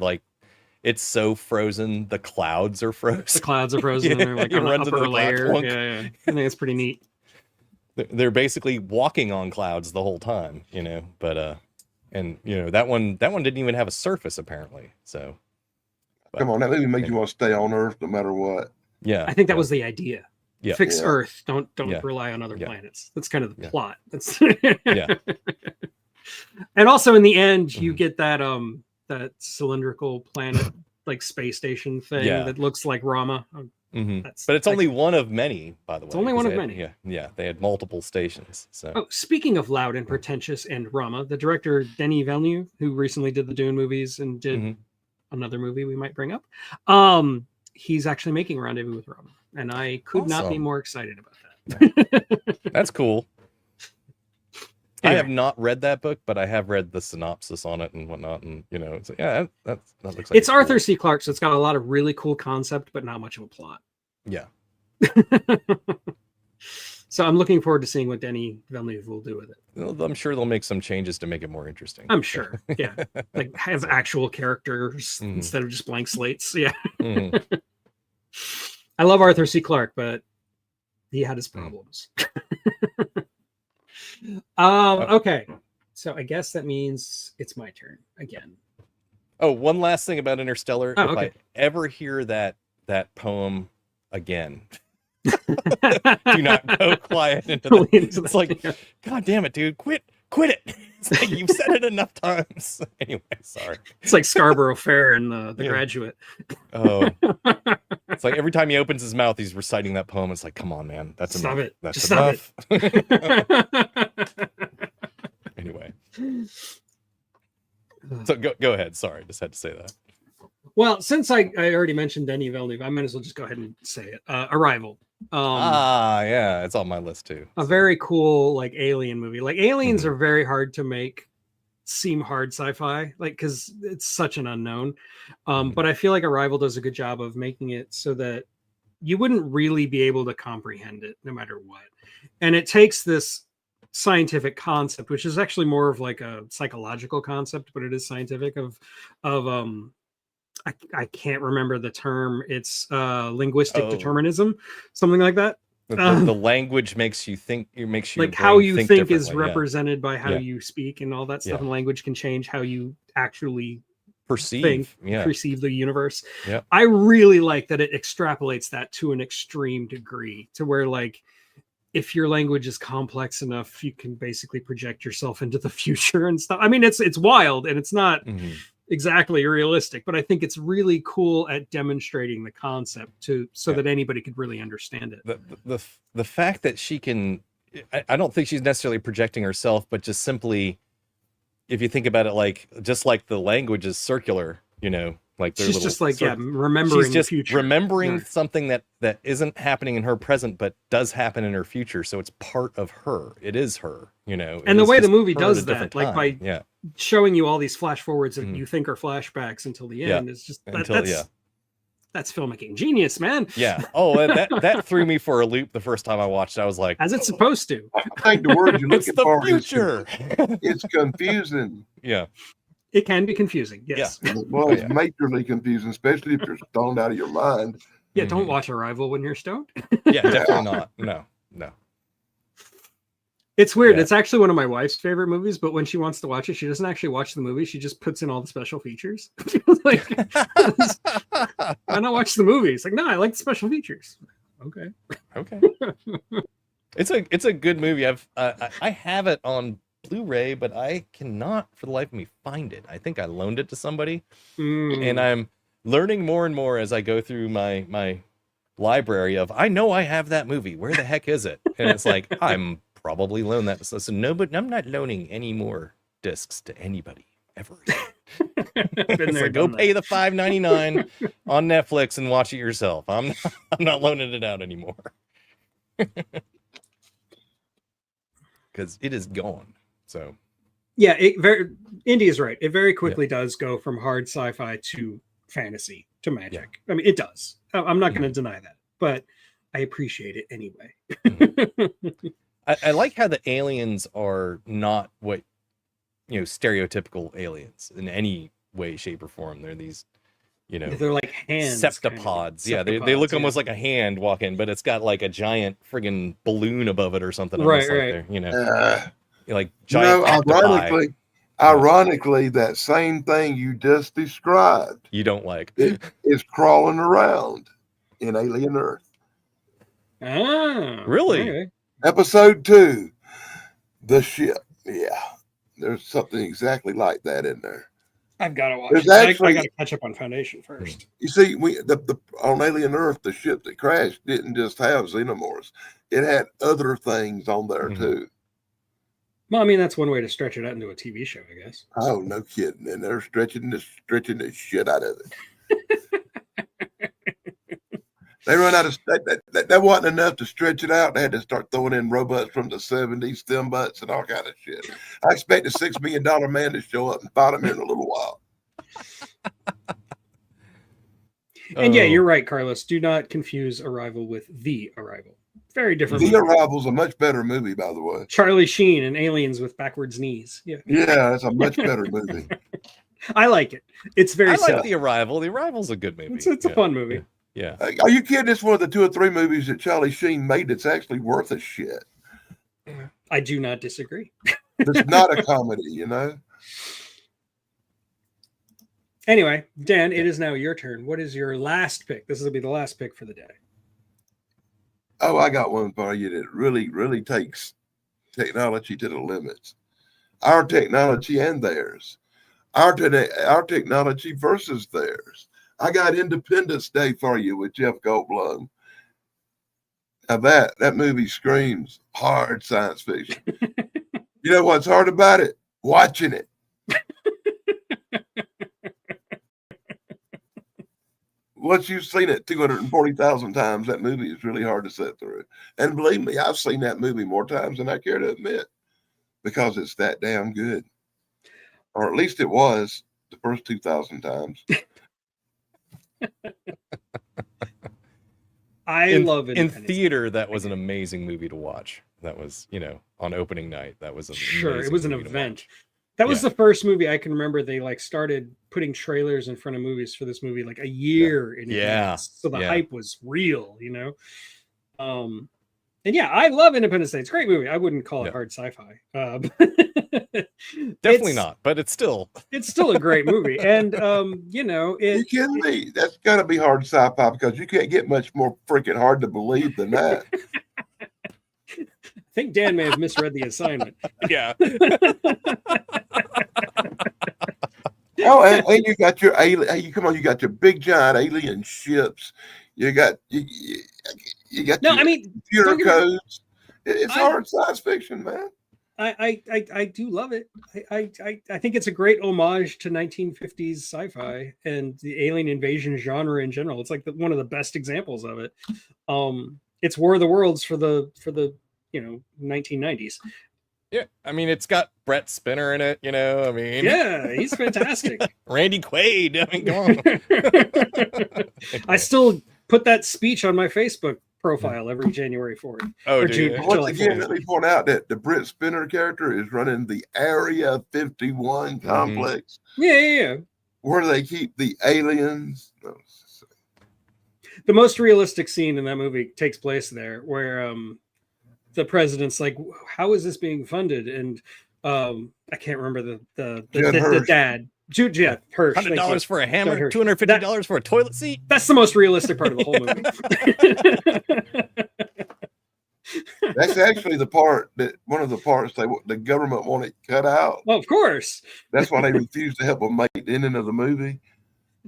it's so frozen, the clouds are frozen. The clouds are frozen. And they're like on the upper layer. Yeah. I think it's pretty neat. They're basically walking on clouds the whole time, but that one didn't even have a surface apparently. So come on, that movie made you want to stay on Earth no matter what. Yeah. I think that was the idea. Yeah. Fix Earth. Don't rely on other planets. That's kind of the plot. That's And also in the end, you get that cylindrical planet like space station thing that looks like Rama. But it's only one of many, by the way. It's only one of many. Yeah. They had multiple stations. So. Oh, speaking of loud and pretentious and Rama, the director Denis Villeneuve, who recently did the Dune movies and did another movie we might bring up, he's actually making Rendezvous with Rama. And I could not be more excited about that. That's cool. Anyway. I have not read that book, but I have read the synopsis on it and whatnot. And, it's that looks like it's Arthur C. Clarke, so it's got a lot of really cool concept, but not much of a plot. Yeah. So I'm looking forward to seeing what Denis Villeneuve will do with it. Well, I'm sure they'll make some changes to make it more interesting. I'm sure. Yeah. Like have actual characters instead of just blank slates. Yeah. I love Arthur C. Clarke, but he had his problems. Okay. So I guess that means it's my turn again. Oh, one last thing about Interstellar. Oh, if okay. I ever hear that poem again, do not go quiet into that. It's like, God damn it, dude, quit it. It's like you've said it enough times. Anyway, sorry. It's like Scarborough Fair and the Graduate. Oh, it's like every time he opens his mouth, he's reciting that poem. It's like, come on, man, that's Stop enough. it. That's Just enough. Stop it. Anyway, so go ahead. Sorry, just had to say that. Well, since I already mentioned Denis Villeneuve, I might as well just go ahead and say it. Arrival. Yeah, it's on my list too. A very cool like alien movie. Like aliens are very hard to make seem hard sci-fi, like because it's such an unknown. But I feel like Arrival does a good job of making it so that you wouldn't really be able to comprehend it no matter what. And it takes this scientific concept, which is actually more of like a psychological concept, but it is scientific of I can't remember the term. It's linguistic determinism, something like that. The language makes you think. It makes you like how you think is differently, represented by how Yeah. you speak and all that stuff. Yeah. And language can change how you actually perceive. Yeah. perceive the universe. Yeah. I really like that it extrapolates that to an extreme degree, to where like if your language is complex enough, you can basically project yourself into the future and stuff. I mean, it's wild and it's not Mhm. exactly realistic, but I think it's really cool at demonstrating the concept so that anybody could really understand it. The fact that she can, I don't think she's necessarily projecting herself, but just simply, if you think about it, like just like the language is circular, you know, like She's just like remembering she's just the future, remembering something that isn't happening in her present but does happen in her future, so it's part of her. It is her, you know. And the way the movie does that, like by yeah. showing you all these flash forwards that you think are flashbacks until the end, is just that's filmmaking genius, man. Yeah. Oh, that threw me for a loop the first time I watched it. I was like, as it's supposed to. I think the word you're looking for future. It's confusing. Yeah. It can be confusing. Yes. Yeah. Well, it's majorly confusing, especially if you're stoned out of your mind. Yeah. Don't watch Arrival when you're stoned. Yeah, definitely not. No. It's weird. Yeah. It's actually one of my wife's favorite movies, but when she wants to watch it, she doesn't actually watch the movie. She just puts in all the special features. Like, why not watch the movie? It's like, no, I like the special features. Okay. It's a good movie. I have it on Blu-ray, but I cannot for the life of me find it. I think I loaned it to somebody, and I'm learning more and more as I go through my library of, I know I have that movie. Where the heck is it? And it's like, I'm probably loan that. So no, but I'm not loaning any more discs to anybody ever. So go pay the $5.99 on Netflix and watch it yourself. I'm not loaning it out anymore. Because it is gone. So yeah, Indy is right. It very quickly does go from hard sci-fi to fantasy to magic. I mean, it does. I'm not going to deny that, but I appreciate it anyway. I like how the aliens are not what, stereotypical aliens in any way, shape, or form. They're these, they're like hands, septopods. Yeah, they look almost like a hand walking, but it's got like a giant friggin' balloon above it or something. Right. Like giant. Ironically, that same thing you just described, you don't like, it is crawling around in Alien Earth. Ah, really? Okay. Episode 2, the ship. Yeah, there's something exactly like that in there. I've got to watch it. I got to catch up on Foundation first. You see, on Alien Earth, the ship that crashed didn't just have xenomorphs; it had other things on there too. Well, I mean, that's one way to stretch it out into a TV show, I guess. Oh, no kidding! And they're stretching the shit out of it. They run out of that wasn't enough to stretch it out. They had to start throwing in robots from the 70s, stem butts, and all kind of shit. I expect a $6 million man to show up and fight him here in a little while. And yeah, you're right, Carlos. Do not confuse Arrival with The Arrival. Very different. The Arrival's a much better movie, by the way. Charlie Sheen and aliens with backwards knees. Yeah, that's a much better movie. I like it. It's very. I like The Arrival. The Arrival's a good movie. It's a fun movie. Yeah. Are you kidding? It's one of the 2 or 3 movies that Charlie Sheen made that's actually worth a shit. I do not disagree. It's not a comedy, Anyway, Dan, it is now your turn. What is your last pick? This will be the last pick for the day. Oh, I got one for you that really, really takes technology to the limits. Our technology and theirs. Our technology versus theirs. I got Independence Day for you with Jeff Goldblum. Now that movie screams hard science fiction. You know what's hard about it? Watching it. Once you've seen it 240,000 times, that movie is really hard to sit through. And believe me, I've seen that movie more times than I care to admit because it's that damn good. Or at least it was the first 2,000 times. I love in theater. That was an amazing movie to watch. That was, on opening night. That was it was an event. That was the first movie I can remember. They like started putting trailers in front of movies for this movie like a year in advance, so the hype was real, And yeah, I love Independence Day. It's a great movie. I wouldn't call it hard sci-fi. Definitely not, but it's still a great movie. And you kidding me? That's gotta be hard sci-fi because you can't get much more freaking hard to believe than that. I think Dan may have misread the assignment. Yeah. Oh, and you got your alien. You come on, you got your big giant alien ships. You got you got. No, I mean computer codes. It's hard science fiction, man. I do love it. I think it's a great homage to 1950s sci-fi and the alien invasion genre in general. It's like one of the best examples of it. It's War of the Worlds for the 1990s. Yeah, I mean, it's got Brett Spinner in it, I mean. Yeah, he's fantastic. Randy Quaid, I mean, come on. I still put that speech on my Facebook profile every January 4th. Oh, dude. Once again, let me point out that the Brett Spinner character is running the Area 51 complex. Yeah. Where they keep the aliens. The most realistic scene in that movie takes place there, where the president's like, "How is this being funded?" And I can't remember the dad. Jude Hirsch. $100 for a hammer, $250 for a toilet seat. That's the most realistic part of the whole movie. That's actually one of the parts the government wanted cut out. Well, of course. That's why they refused to help them make the ending of the movie.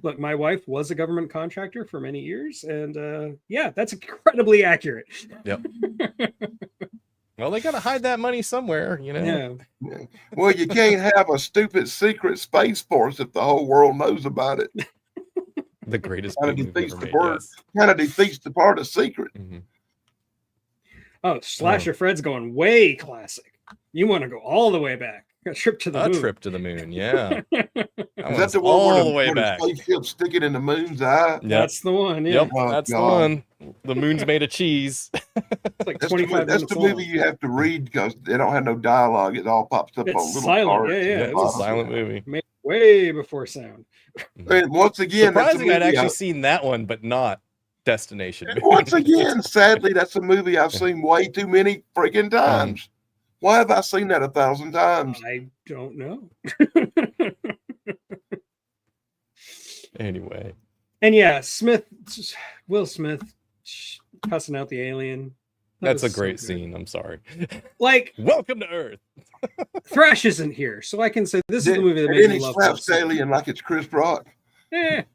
Look, my wife was a government contractor for many years, and that's incredibly accurate. Yep. Well, they got to hide that money somewhere, Yeah. Well, you can't have a stupid secret space force if the whole world knows about it. The greatest movie we've ever made. Kind of defeats the part of secret. Mm-hmm. Oh, Slasher Fred's going way classic. You want to go all the way back. A trip to the moon. A trip to the moon, yeah. Is that the one all the way back? The spaceship sticking in the moon's eye? Yep. That's the one. Yeah. Yep, that's the one. The moon's made of cheese. It's like 25 that's the movie you have to read because they don't have no dialogue. It all pops up on little silent. cards. Yeah. It's a silent movie. Made way before sound. And once again, surprising I'd actually seen that one, but not Destination. Once again, sadly, that's a movie I've seen way too many freaking times. Why have I seen that 1,000 times? I don't know. Anyway. And Will Smith cussing out the alien. That's a great scene. I'm sorry. Like, welcome to Earth. Thrash isn't here, so I can say this is the movie that made me love slaps the alien like it's Chris Rock. It's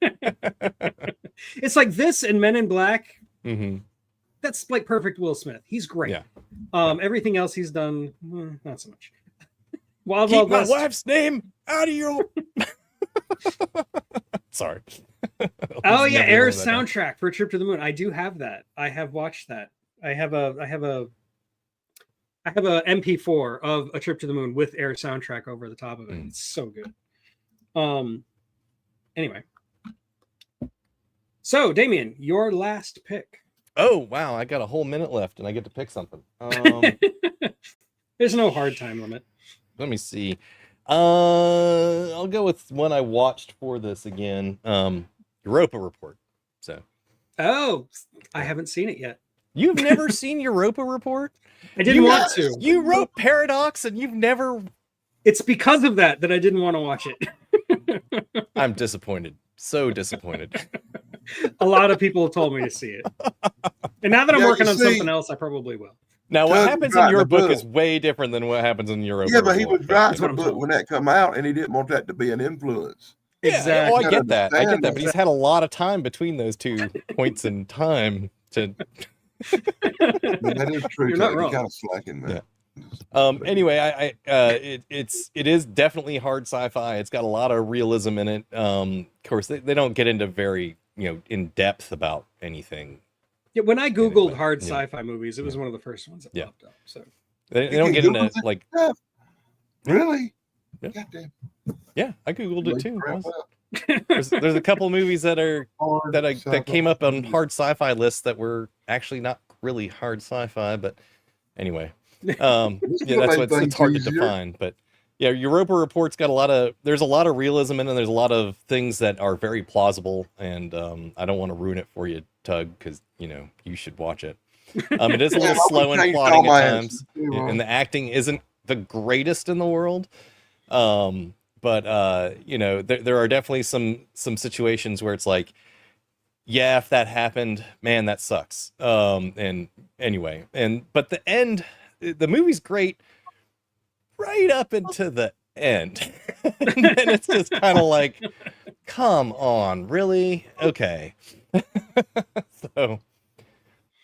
like this and Men in Black. Mm-hmm. That's like perfect Will Smith. He's great. Yeah. Everything else he's done, not so much. Keep my wife's name out of your. Sorry. Oh yeah, Air's soundtrack for A Trip to the Moon. I do have that. I have watched that. I have a MP4 of A Trip to the Moon with Air soundtrack over the top of it. It's so good. Anyway. So, Damien, your last pick. Oh, wow. I got a whole minute left and I get to pick something. There's no hard time limit. Let me see. I'll go with one I watched for this again. Europa Report. Oh, I haven't seen it yet. You've never seen Europa Report? I didn't want to. You wrote Paradox and you've never... It's because of that I didn't want to watch it. I'm disappointed. So disappointed. A lot of people told me to see it. And now that I'm working on something else, I probably will. Now, what happens in your book is way different than what happens in Europa. Yeah, but he was writing the book when that come out, and he didn't want that to be an influence. Yeah, exactly. Oh, I get that. But he's had a lot of time between those 2 points in time to... That is true. You're not wrong. Kind of slacking, man. Yeah. Anyway, it is definitely hard sci-fi. It's got a lot of realism in it. Of course, they don't get into very in depth about anything. Yeah, when I googled hard sci-fi movies, it was one of the first ones that popped up. So they don't get into like really. Yeah. Goddamn. Yeah, I googled it too. There's a couple movies that are Hard that sci-fi came up on movies. hard sci-fi lists that were actually not really hard sci-fi, but anyway, This yeah, will that's make what's it's things hard to easier. define, but yeah, Europa Report's got there's a lot of realism in it, and there's a lot of things that are very plausible, and I don't want to ruin it for you, Tug, because you should watch it. It is a Yeah, little I slow would and change all plotting at my times, answers too, Ron. and the acting isn't the greatest in the world. But there are definitely some situations where it's like, yeah, if that happened, man, that sucks. And anyway, but the end, the movie's great right up into the end. And then it's just kind of like, come on, really? Okay. So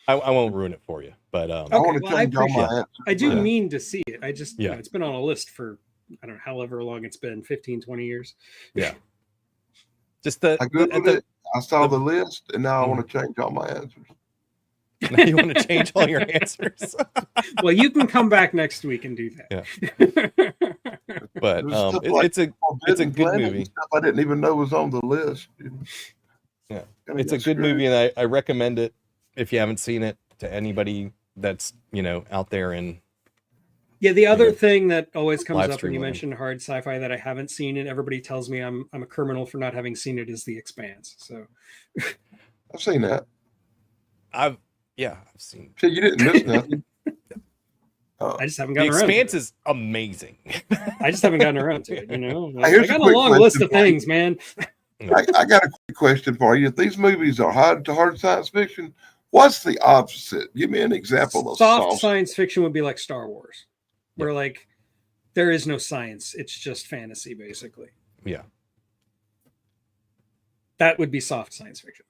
I won't ruin it for you, but I Okay, want to well, I change all my appreciate answers. I do Yeah. mean to see it. I just, Yeah. it's been on a list for, I don't know, however long it's been, 15, 20 years. yeah, just I googled it. I saw the list, and now I want to change all my answers. now you want to change all your answers. Well, you can come back next week and do that. But There's stuff like it's a Forbidden good Planet and movie. Stuff I didn't even know was on the list. Yeah. Kinda It's a got good screwed. movie, and I recommend it if you haven't seen it to anybody that's out there. And Yeah, the other Yeah. thing that always comes Live up when stream you land. mention hard sci-fi that I haven't seen and everybody tells me I'm a criminal for not having seen it is The Expanse. So I've seen that. I've seen See, you didn't miss nothing. I just haven't The gotten around to Expanse it. is amazing. I just haven't gotten around to it, Like, Here's I a got a quick long list of question for you. things, man. I got a quick question for you. If these movies are hard science fiction, what's the opposite? Give me an example of Soft science fiction would be like Star Wars, Yeah. where like there is no science; it's just fantasy, basically. Yeah. That would be soft science fiction.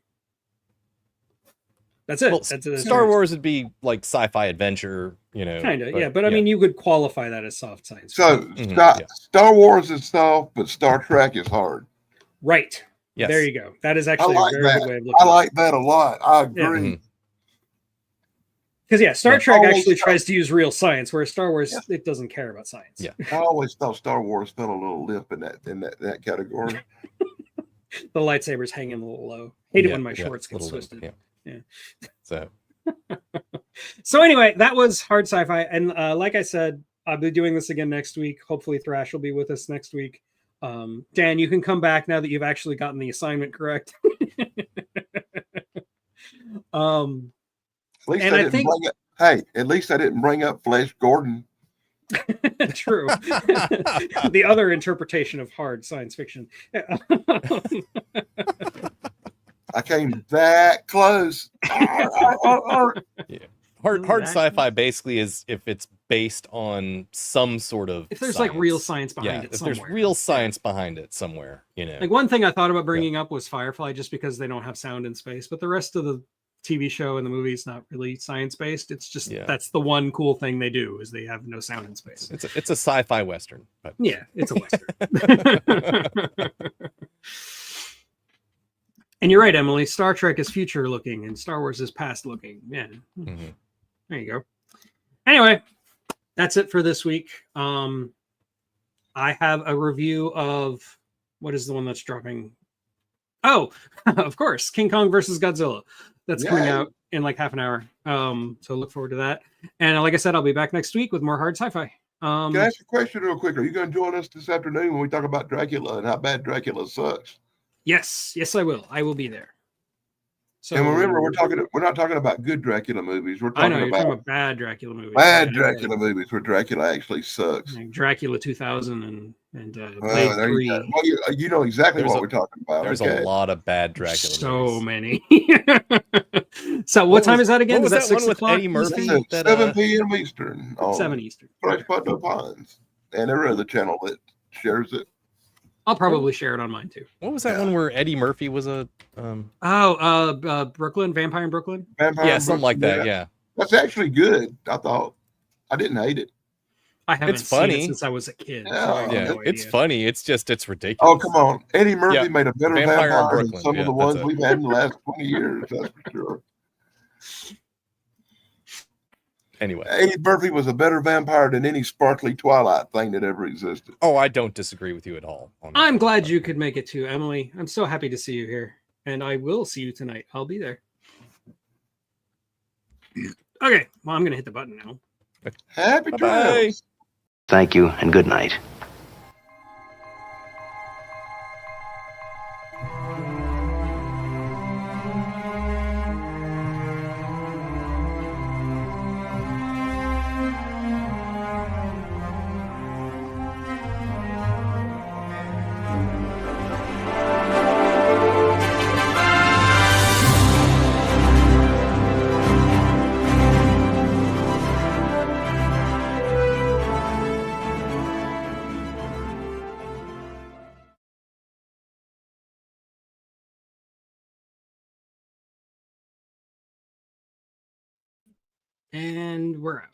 That's it. Well, That's Star Wars would be like sci-fi adventure, kind of, yeah. But I mean, you could qualify that as soft science. So fiction. Star Wars is soft, but Star Trek is hard. Right. Yes. There you go. That is I actually like a very good that. way of I looking at it. like that a lot. I agree. Because yeah, Star Yeah. Trek Always actually thought- tries to use real science, whereas Star Wars it doesn't care about science. Yeah. I always thought Star Wars fell a little limp in that category. The lightsabers hanging a little low. Hate it Yeah, when my yeah, shorts get little twisted. limp, Yeah. So So anyway, that was hard sci-fi, and like I said, I'll be doing this again next week. Hopefully, Thrash will be with us next week. Dan, you can come back now that you've actually gotten the assignment correct. At least And I I didn't think- bring up. Hey, at least I didn't bring up Flash Gordon. True. The other interpretation of hard science fiction. I came that close. hard that sci-fi basically is if it's based on some sort of If there's like real science behind it if somewhere. there's real science behind it somewhere, Like one thing I thought about bringing up was Firefly, just because they don't have sound in space, but the rest of the TV show and the movie is not really science based. It's just that's the one cool thing they do is they have no sound in space. It's a sci-fi western, but Yeah, it's a western. And you're right, Emily. Star Trek is future looking, and Star Wars is past looking. Yeah, there you go. Anyway, that's it for this week. I have a review of what is the one that's dropping. Oh, of course, King Kong versus Godzilla. That's coming out in like half an hour. So look forward to that. And like I said, I'll be back next week with more hard sci-fi. Can I ask you a question real quick? Are you going to join us this afternoon when we talk about Dracula and how bad Dracula sucks? Yes, I will. I will be there. So And remember, we're not talking about good Dracula movies. We're I know talking you're talking about about bad Dracula movies. bad Yeah, Dracula movies where Dracula actually sucks. like Dracula 2000 and There Blade you 3. go. Well, you know exactly There's what a- we're talking about. there's okay? a lot of bad Dracula So movies. many. So what time is that again? What was Is that that one with 6 o'clock? Eddie Murphy? It's that, 7 p.m. Eastern on 7 Eastern. Fresh Putnam Pines and every other channel that shares it. I'll probably share it on mine too. What was that one where Eddie Murphy was a Brooklyn, Vampire in Brooklyn. Vampire yeah, something like that, yeah. That's actually good. I thought. I didn't hate it. I haven't It's seen funny. it since I was a kid. Yeah. so I have Yeah, no it's idea. funny. It's ridiculous. Oh, come on. Eddie Murphy Yeah. made a better Vampire in vampire than Brooklyn. some Yeah, of the that's ones it. we've had in the last 20 years. That's for sure. Anyway. Eddie Murphy was a better vampire than any sparkly Twilight thing that ever existed. Oh, I don't disagree with you at all. On that I'm one. glad you could make it too, Emily. I'm so happy to see you here. And I will see you tonight. I'll be there. Okay, well, I'm going to hit the button now. Happy Bye-bye. trails. Thank you and good night. And we're out.